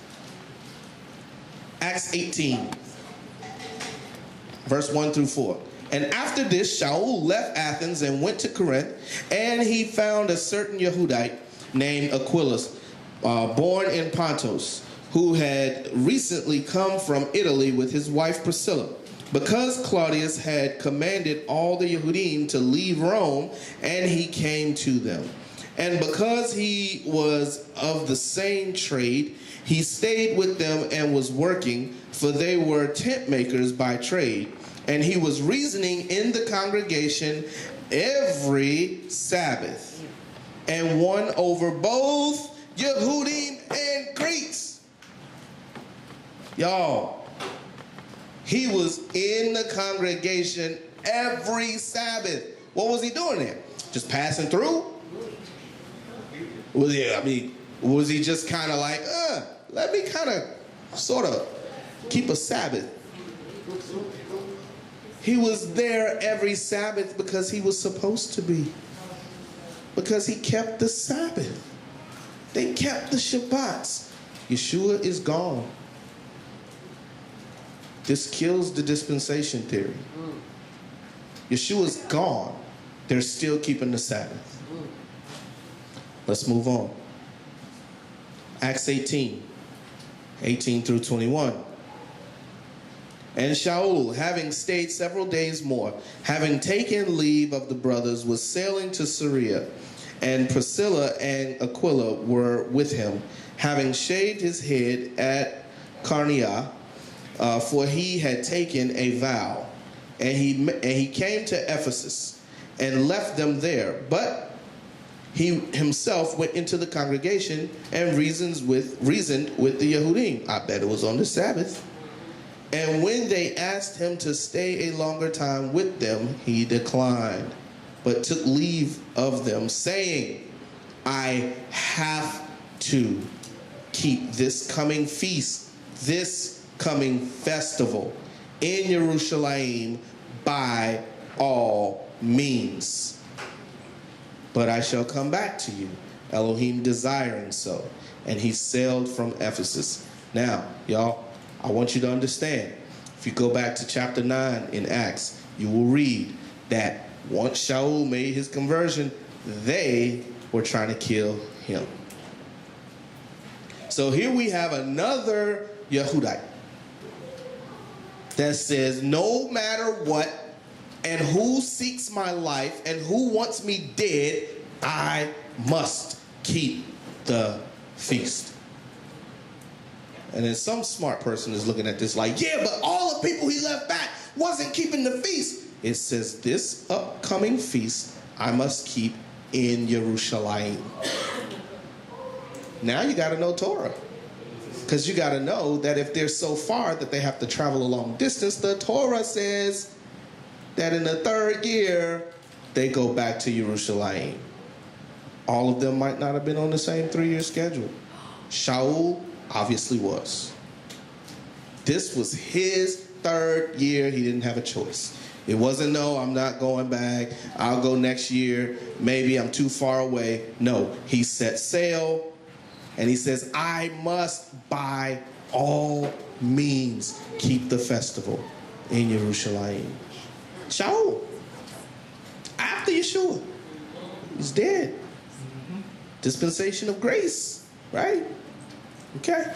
Acts 18, verse 1 through 4. And after this, Shaul left Athens and went to Corinth, and he found a certain Yehudite named Aquilus, born in Pontus, who had recently come from Italy with his wife Priscilla. Because Claudius had commanded all the Yehudim to leave Rome, and he came to them. And because he was of the same trade, he stayed with them and was working, for they were tent makers by trade. And he was reasoning in the congregation every Sabbath, and won over both Yehudim and Greeks. Y'all, he was in the congregation every Sabbath. What was he doing there? Just passing through? Was he just kind of like, let me kind of sort of keep a Sabbath? He was there every Sabbath because he was supposed to be. Because he kept the Sabbath. They kept the Shabbats. Yeshua is gone. This kills the dispensation theory. Yeshua's gone. They're still keeping the Sabbath. Let's move on. Acts 18, 18 through 21. And Shaul, having stayed several days more, having taken leave of the brothers, was sailing to Syria. And Priscilla and Aquila were with him, having shaved his head at Carnea, for he had taken a vow. And he came to Ephesus and left them there. But he himself went into the congregation and reasoned with the Yehudim. I bet it was on the Sabbath. And when they asked him to stay a longer time with them, he declined, but took leave of them, saying, I have to keep this coming feast, this coming festival in Jerusalem by all means. But I shall come back to you, Elohim desiring so. And he sailed from Ephesus. Now, y'all, I want you to understand, if you go back to chapter 9 in Acts, you will read that once Shaul made his conversion, they were trying to kill him. So here we have another Yehudite that says, no matter what and who seeks my life and who wants me dead, I must keep the feast. And then some smart person is looking at this like, yeah, but all the people he left back wasn't keeping the feast. It says this upcoming feast I must keep in Jerusalem. Now you got to know Torah. Because you got to know that if they're so far that they have to travel a long distance, the Torah says that in the 3rd year, they go back to Jerusalem. All of them might not have been on the same 3-year schedule. Shaul obviously was. This was his 3rd year. He didn't have a choice. It wasn't, no, I'm not going back. I'll go next year. Maybe I'm too far away. No, he set sail, and he says, I must by all means keep the festival in Jerusalem. Shaul, after Yeshua, he's dead. Dispensation of grace, right? Okay.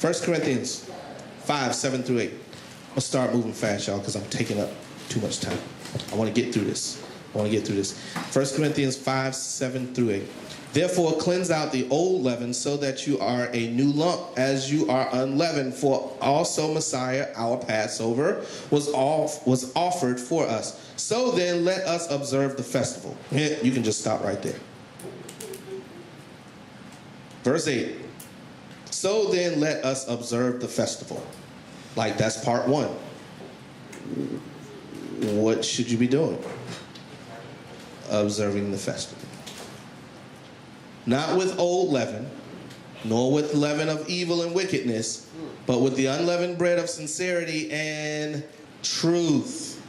1 Corinthians 5, 7 through 8. I'll start moving fast, y'all, because I'm taking up too much time. I want to get through this. 1 Corinthians 5, 7 through 8. Therefore, cleanse out the old leaven so that you are a new lump as you are unleavened. For also Messiah, our Passover, was offered for us. So then, let us observe the festival. You can just stop right there. Verse 8. So then, let us observe the festival. Like, that's part 1. What should you be doing? Observing the festival. Not with old leaven, nor with leaven of evil and wickedness, but with the unleavened bread of sincerity and truth.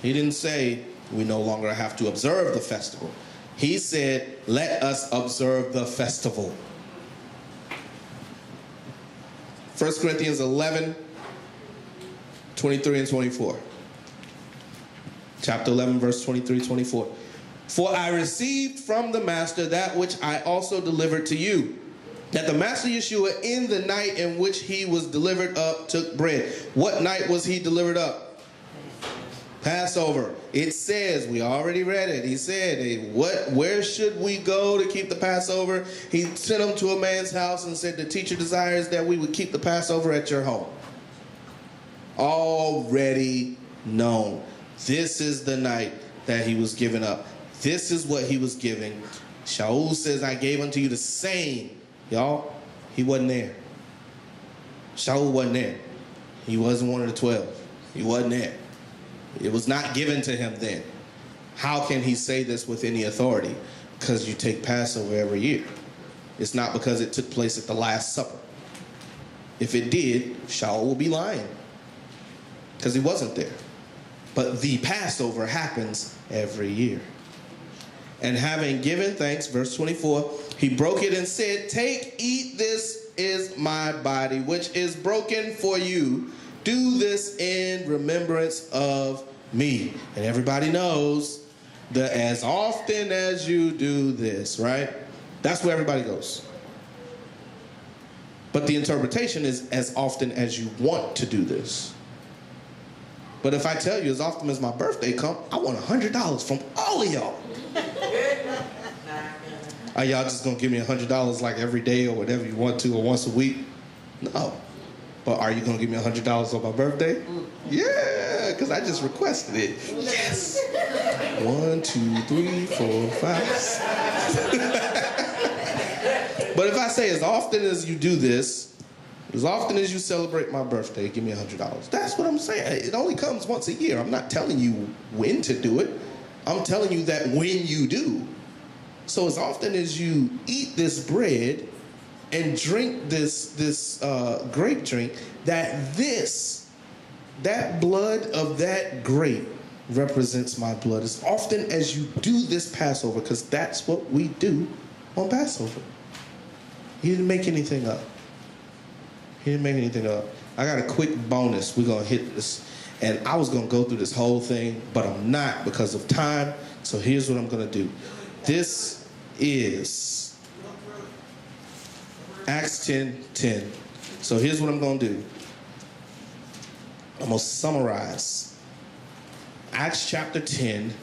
He didn't say we no longer have to observe the festival. He said, let us observe the festival. 1 Corinthians 11, 23 and 24. Chapter 11, verse 23, 24. For I received from the master that which I also delivered to you, that the master Yeshua, in the night in which he was delivered up, took bread. What night was he delivered up? Passover. It says, we already read it. He said, hey, where should we go to keep the Passover? He sent him to a man's house and said, the teacher desires that we would keep the Passover at your home. Already known. This is the night that he was given up. This is what he was giving. Shaul says, I gave unto you the same. Y'all, he wasn't there. Shaul wasn't there. He wasn't one of the 12. He wasn't there. It was not given to him then. How can he say this with any authority? Because you take Passover every year. It's not because it took place at the Last Supper. If it did, Shaul will be lying. Because he wasn't there. But the Passover happens every year. And having given thanks, verse 24, he broke it and said, take, eat, this is my body, which is broken for you. Do this in remembrance of me. And everybody knows that as often as you do this, right? That's where everybody goes. But the interpretation is as often as you want to do this. But if I tell you as often as my birthday comes, I want $100 from all of y'all. Are y'all just going to give me $100 like every day or whatever you want to or once a week? No. But are you going to give me $100 on my birthday? Yeah, because I just requested it. Yes. 1, 2, 3, 4, 5, 6. But if I say as often as you do this, as often as you celebrate my birthday, give me $100. That's what I'm saying. It only comes once a year. I'm not telling you when to do it. I'm telling you that when you do. So as often as you eat this bread and drink this grape drink, that blood of that grape represents my blood. As often as you do this Passover, because that's what we do on Passover. He didn't make anything up. He didn't make anything up. I got a quick bonus. We're going to hit this. And I was going to go through this whole thing, but I'm not because of time. So here's what I'm going to do. This is Acts 10:10. So here's what I'm going to do. I'm going to summarize. Acts chapter 10,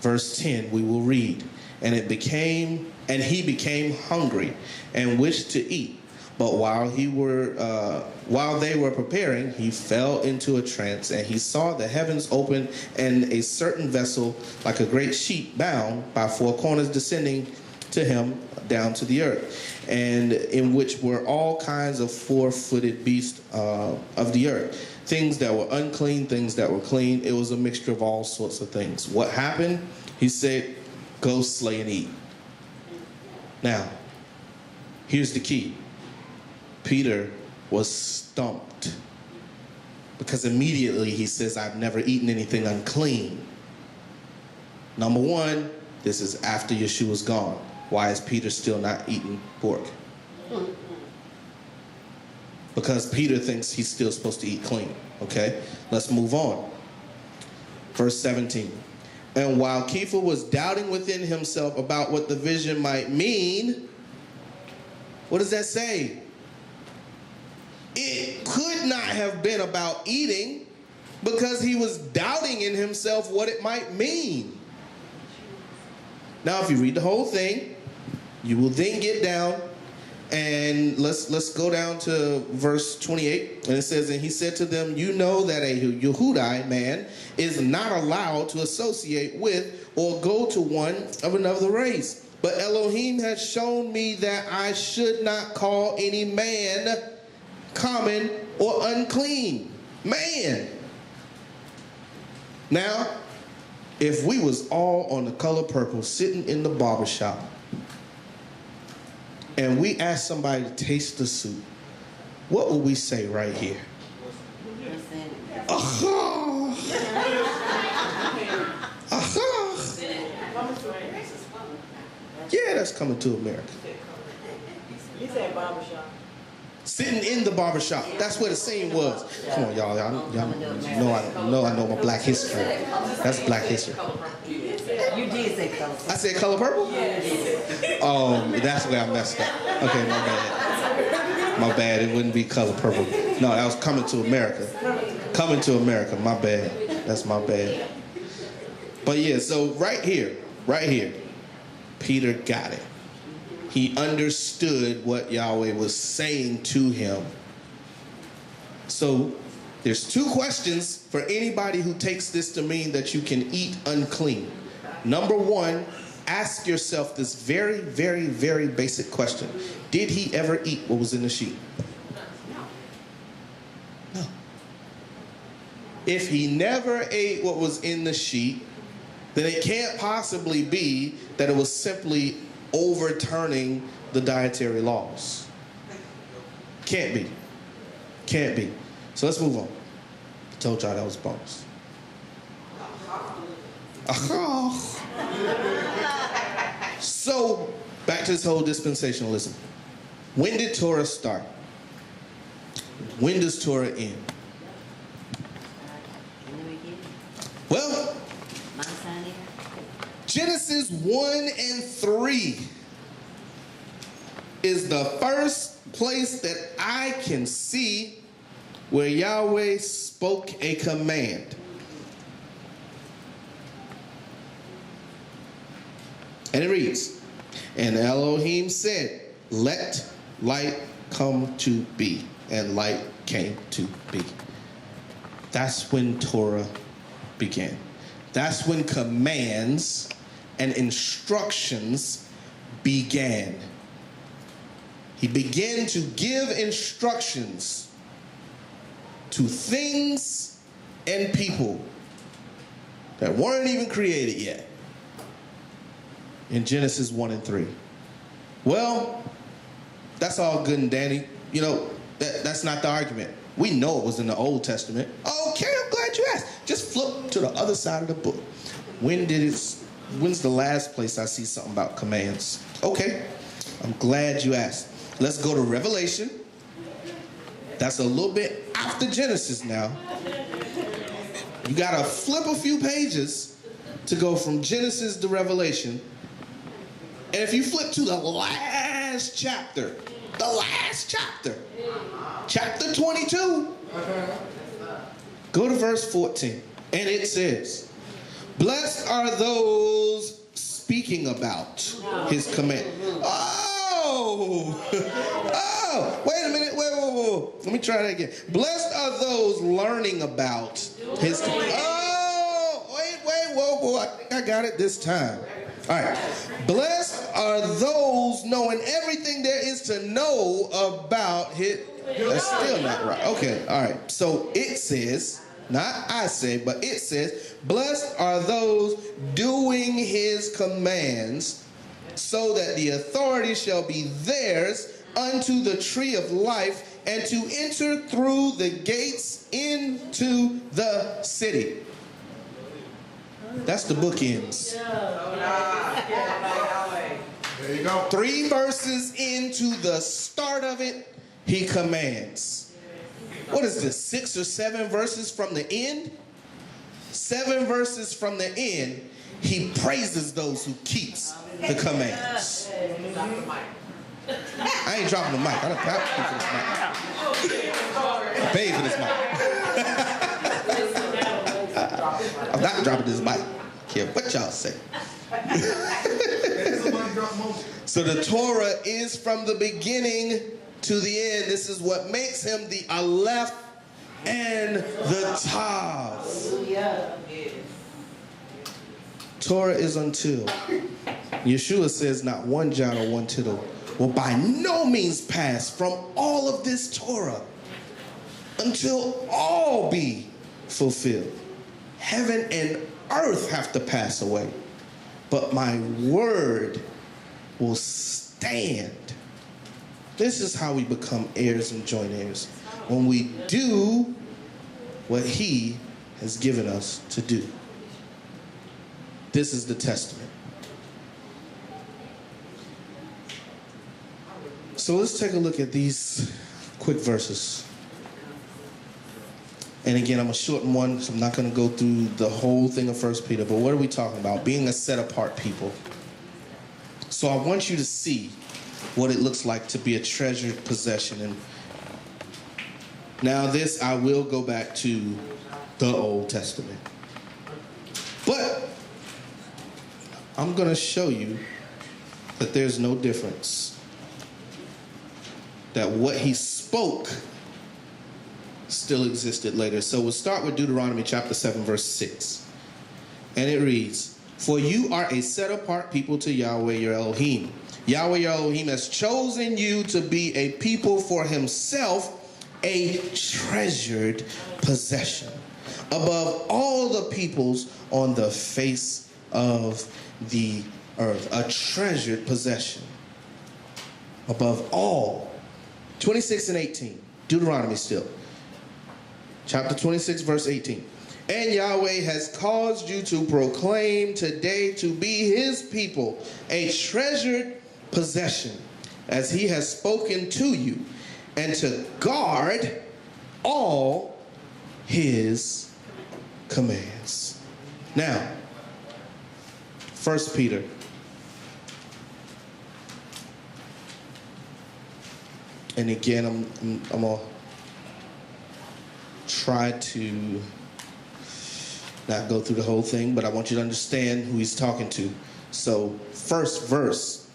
verse 10, we will read. And he became hungry and wished to eat. But while they were preparing, he fell into a trance, and he saw the heavens open and a certain vessel, like a great sheet bound by 4 corners, descending to him down to the earth, and in which were all kinds of 4-footed beasts of the earth, things that were unclean, things that were clean. It was a mixture of all sorts of things. What happened? He said, go slay and eat. Now, here's the key. Peter was stumped because immediately he says, I've never eaten anything unclean. Number one, this is after Yeshua's gone. Why is Peter still not eating pork? Because Peter thinks he's still supposed to eat clean. Okay, let's move on. Verse 17. And while Kepha was doubting within himself about what the vision might mean, what does that say? It could not have been about eating, because he was doubting in himself what it might mean. Now, if you read the whole thing, you will then get down, and let's go down to verse 28. And it says, and he said to them, you know that a Yehudite man is not allowed to associate with or go to one of another race. But Elohim has shown me that I should not call any man common or unclean. Man. Now, if we was all on the color purple sitting in the barbershop and we asked somebody to taste the soup, what would we say right here? Aha! Aha! Yeah, that's coming to America. You said barbershop. Sitting in the barbershop. That's where the scene was. Come on, y'all. Y'all know I know my black history. That's black history. You did say color. I said color purple? Yes. Oh, that's where I messed up. Okay, my bad. My bad. It wouldn't be color purple. No, that was Coming to America. Coming to America. My bad. That's my bad. But yeah, so right here, Peter got it. He understood what Yahweh was saying to him. So there's two questions for anybody who takes this to mean that you can eat unclean. Number one, ask yourself this very, very, very basic question. Did he ever eat what was in the sheet? No. If he never ate what was in the sheet, then it can't possibly be that it was simply overturning the dietary laws. Can't be. Can't be. So let's move on. I told y'all that was bonus. So, back to this whole dispensationalism. When did Torah start? When does Torah end? Well, Genesis 1 and 3 is the first place that I can see where Yahweh spoke a command. And it reads, and Elohim said, let light come to be. And light came to be. That's when Torah began. That's when commands and instructions began. He began to give instructions to things and people that weren't even created yet in Genesis 1 and 3. Well, that's all good and dandy. You know, that's not the argument. We know it was in the Old Testament. Okay, I'm glad you asked. Just flip to the other side of the book. When's the last place I see something about commands? Okay, I'm glad you asked. Let's go to Revelation. That's a little bit after Genesis now. You gotta flip a few pages to go from Genesis to Revelation. And if you flip to the last chapter, chapter 22, go to verse 14. And it says, blessed are those speaking about his command. Oh, wait a minute, whoa. Let me try that again. Blessed are those learning about his command. Oh, wait, whoa, I think I got it this time. All right. Blessed are those knowing everything there is to know about his. That's still not right. Okay, all right. So it says, not I say, but it says, blessed are those doing his commands, so that the authority shall be theirs unto the tree of life, and to enter through the gates into the city. That's the bookends. There you go. 3 verses into the start of it, he commands. What is this, 6 or 7 verses from the end? 7 verses from the end, he praises those who keeps the commands. I ain't dropping the mic. I don't keep this mic. paid for this mic. I'm not dropping this mic. Care what y'all say. So the Torah is from the beginning to the end. This is what makes him the Aleph and the Tav. Torah is until. Yeshua says not one jot or one tittle will by no means pass from all of this Torah until all be fulfilled. Heaven and earth have to pass away, but my word will stand. This is how we become heirs and joint heirs. When we do what he has given us to do. This is the testament. So let's take a look at these quick verses. And again, I'm going to shorten one, so I'm not going to go through the whole thing of 1 Peter. But what are we talking about? Being a set-apart people. So I want you to see what it looks like to be a treasured possession. And now this, I will go back to the Old Testament. But I'm going to show you that there's no difference. That what he spoke still existed later. So we'll start with Deuteronomy chapter 7, verse 6. And it reads, "For you are a set-apart people to Yahweh your Elohim. Yahweh your Elohim has chosen you to be a people for himself, a treasured possession, above all the peoples on the face of the earth." A treasured possession. Above all. 26 and 18. Deuteronomy still. Chapter 26, verse 18. "And Yahweh has caused you to proclaim today to be his people, a treasured possession, as he has spoken to you, and to guard all his commands." Now, 1 Peter. And again, I'm going to try to not go through the whole thing, but I want you to understand who he's talking to. So, first verse,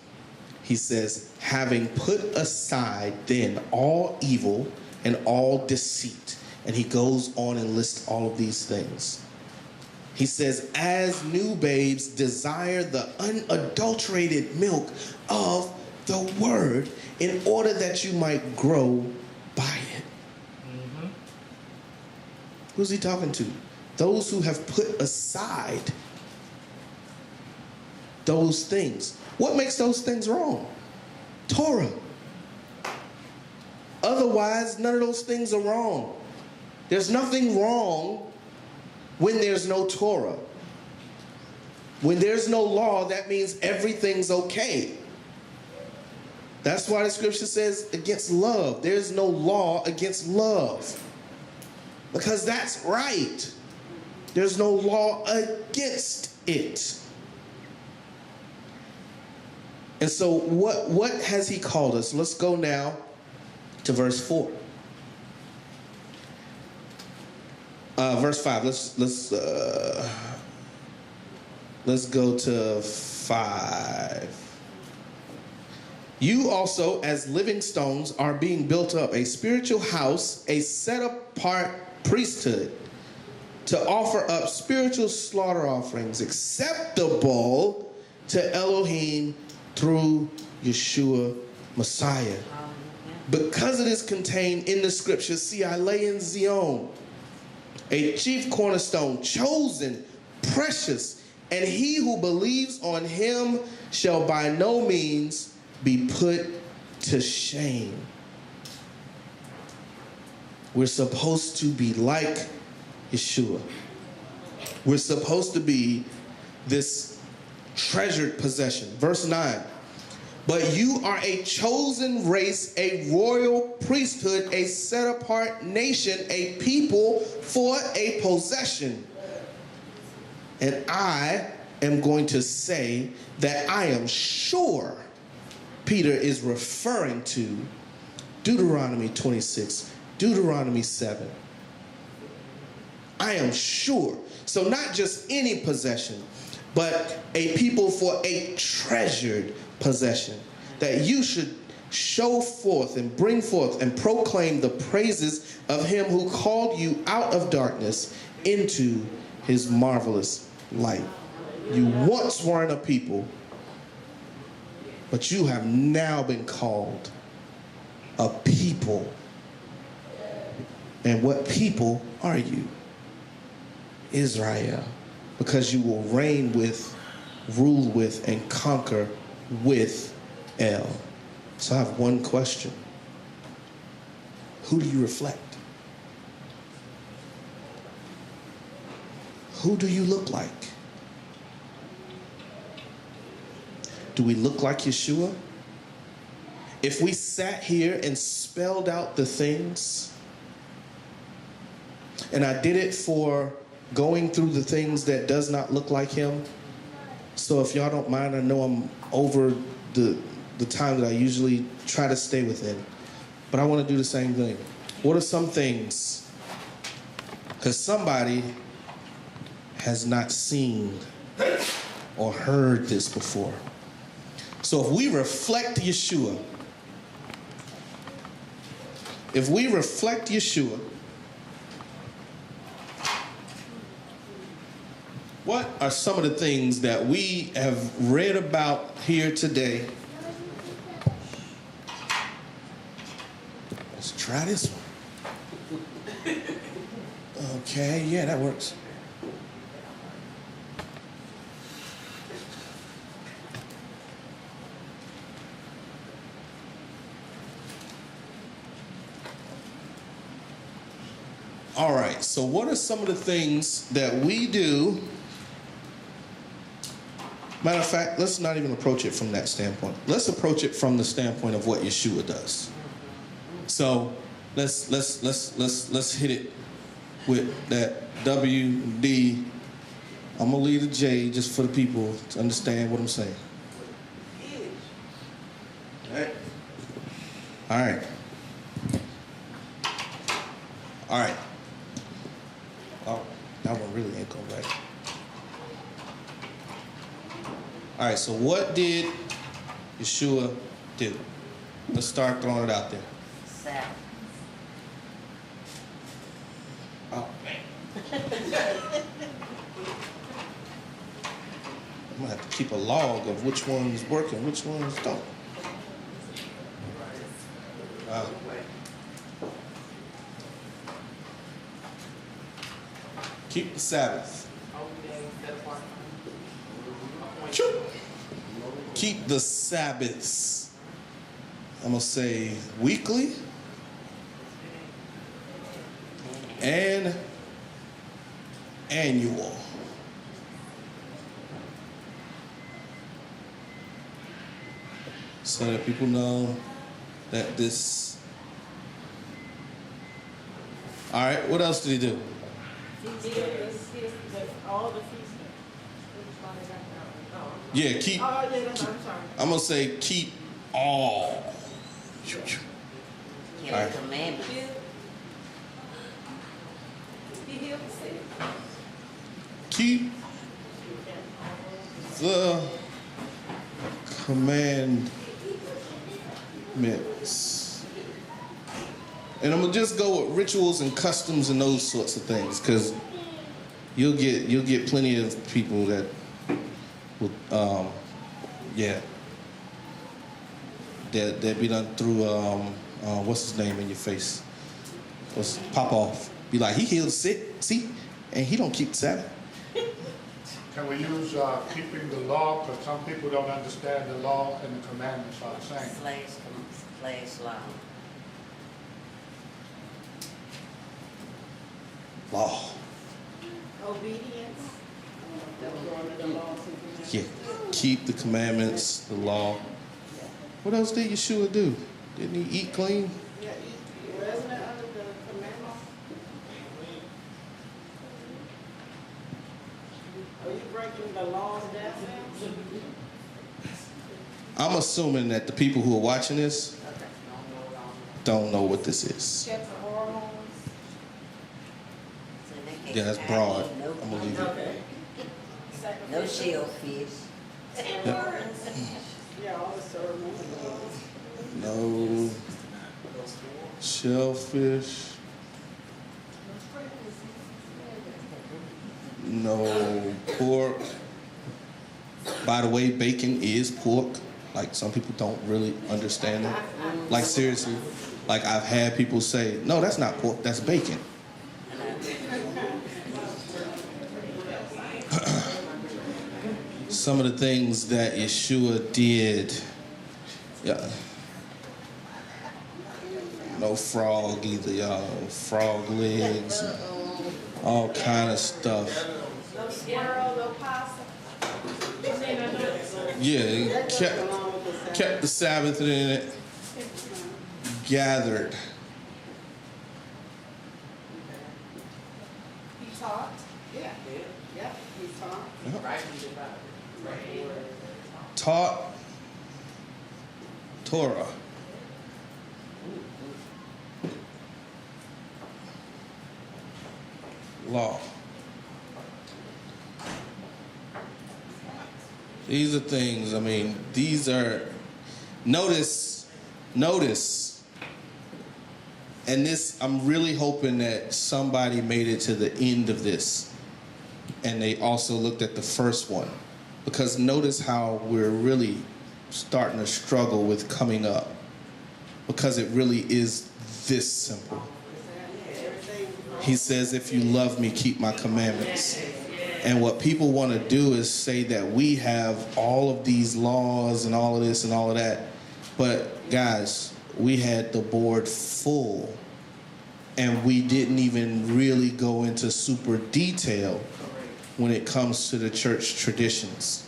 he says, "Having put aside then all evil and all deceit." And he goes on and lists all of these things. He says, "As new babes desire the unadulterated milk of the word, in order that you might grow by it." Mm-hmm. Who's he talking to? Those who have put aside those things. What makes those things wrong? Torah. Otherwise, none of those things are wrong. There's nothing wrong when there's no Torah. When there's no law, that means everything's okay. That's why the scripture says against love. There's no law against love. Because that's right. There's no law against it. And so what has he called us? Let's go now to verse 4. Verse 5. Let's go to 5. "You also, as living stones, are being built up, a spiritual house, a set-apart priesthood, to offer up spiritual slaughter offerings acceptable to Elohim through Yeshua Messiah. Because it is contained in the scripture, see, I lay in Zion a chief cornerstone, chosen, precious, and he who believes on him shall by no means be put to shame." We're supposed to be like Yeshua. We're supposed to be this treasured possession. Verse 9. "But you are a chosen race, a royal priesthood, a set-apart nation, a people for a possession. And I am going to say that I am sure Peter is referring to Deuteronomy 26, Deuteronomy 7. I am sure. So not just any possession, but a people for a treasured possession, that you should show forth and bring forth and proclaim the praises of him who called you out of darkness into his marvelous light. You once weren't a people, but you have now been called a people. And what people are you? Israel. Because you will reign with, rule with, and conquer with El. So I have one question. Who do you reflect? Who do you look like? Do we look like Yeshua? If we sat here and spelled out the things, and I did it for going through the things that does not look like him. So if y'all don't mind, I know I'm over the time that I usually try to stay within, but I want to do the same thing. What are some things? Because somebody has not seen or heard this before. So if we reflect Yeshua, what are some of the things that we have read about here today? Let's try this one. Okay, yeah, that works. All right, so what are some of the things that we do? Matter of fact, let's not even approach it from that standpoint. Let's approach it from the standpoint of what Yeshua does. So let's hit it with that WD. I'm gonna leave the J just for the people to understand what I'm saying. All right. All right. Oh, that one really ain't going back. All right, so what did Yeshua do? Let's start throwing it out there. Sabbath. Oh, man. I'm gonna have to keep a log of which one's working, which ones don't. Keep the Sabbath. Keep the Sabbaths. I'm going to say weekly and annual. So that people know that this. All right, what else did he do? All the feast. Yeah, keep. Oh, yeah, that's keep I'm sorry. I'm gonna say keep all. Keep All right. the commandments. He healed the sick. Keep the commandments. And I'm gonna just go with rituals and customs and those sorts of things, because you'll get plenty of people that will yeah. They'll be done through what's his name in your face? What's pop off? Be like, he healed the sick, see, and he don't keep the Sabbath. Can we use keeping the law? Because some people don't understand the law and the commandments are the same. Slash law. Law. Obedience. Yeah. Keep the commandments, the law. What else did Yeshua do? Didn't he eat clean? Yeah, wasn't it under the commandments? Are you breaking the laws that sense? I'm assuming that the people who are watching this don't know what this is. Kept the oral Yeah, that's broad. I'm gonna leave it. Okay. No shellfish. Yeah, all the ceremonies. No shellfish. No pork. By the way, bacon is pork. Like, some people don't really understand it. Like, seriously. Like, I've had people say, no, that's not pork, that's bacon. Some of the things that Yeshua did. Yeah. No frog either, y'all. Frog legs. All kind of stuff. No squirrel, no possum. Yeah, he kept the Sabbath in it. Gathered. He taught. Yeah. Yeah, he taught. Taught Torah. Law. These are things, I mean, these are, notice, and this, I'm really hoping that somebody made it to the end of this, and they also looked at the first one, because notice how we're really starting to struggle with coming up, because it really is this simple. He says, if you love me, keep my commandments. And what people want to do is say that we have all of these laws and all of this and all of that. But guys, we had the board full and we didn't even really go into super detail when it comes to the church traditions.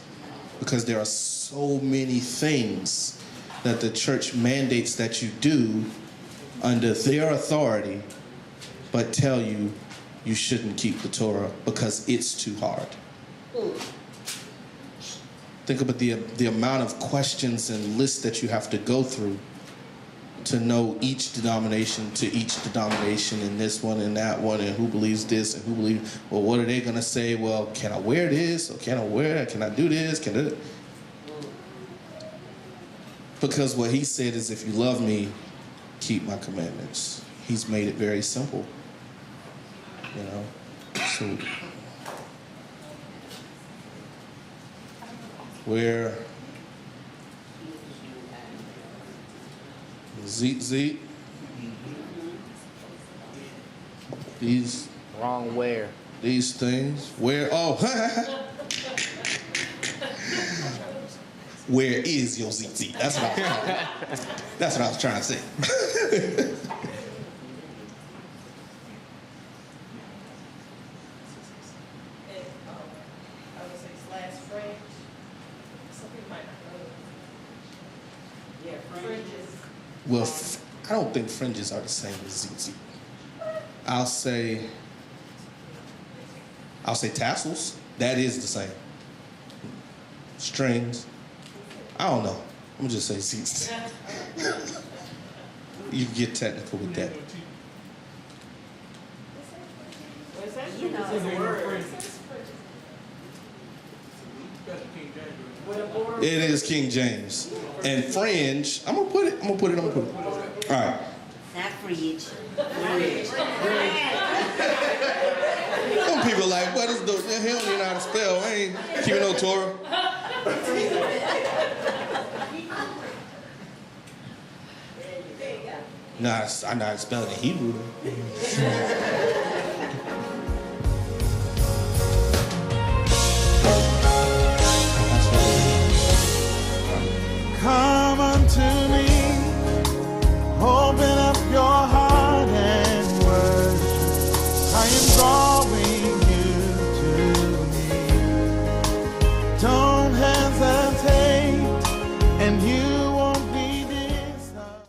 Because there are so many things that the church mandates that you do under their authority, but tell you you shouldn't keep the Torah because it's too hard. Think about the amount of questions and lists that you have to go through to know each denomination to each denomination, and this one and that one, and who believes this and who believes, well, what are they going to say? Well, can I wear this? Or can I wear that? Can I do this? Can I? Because what he said is, if you love me, keep my commandments. He's made it very simple. You know, so where Zeke, these Wrong where? These things, where, oh, where is your Zeke? That's what I was trying to say. Well, I don't think fringes are the same as ZZ. I'll say tassels. That is the same. Strings. I don't know. I'm gonna just say ZZ. You can get technical with that. You know, It is King James. And fringe, I'm gonna put it. All right. not fridge. Some people like, what is the hell? You know how to spell? I ain't keeping no Torah. Nah, I know how to spell it in Hebrew.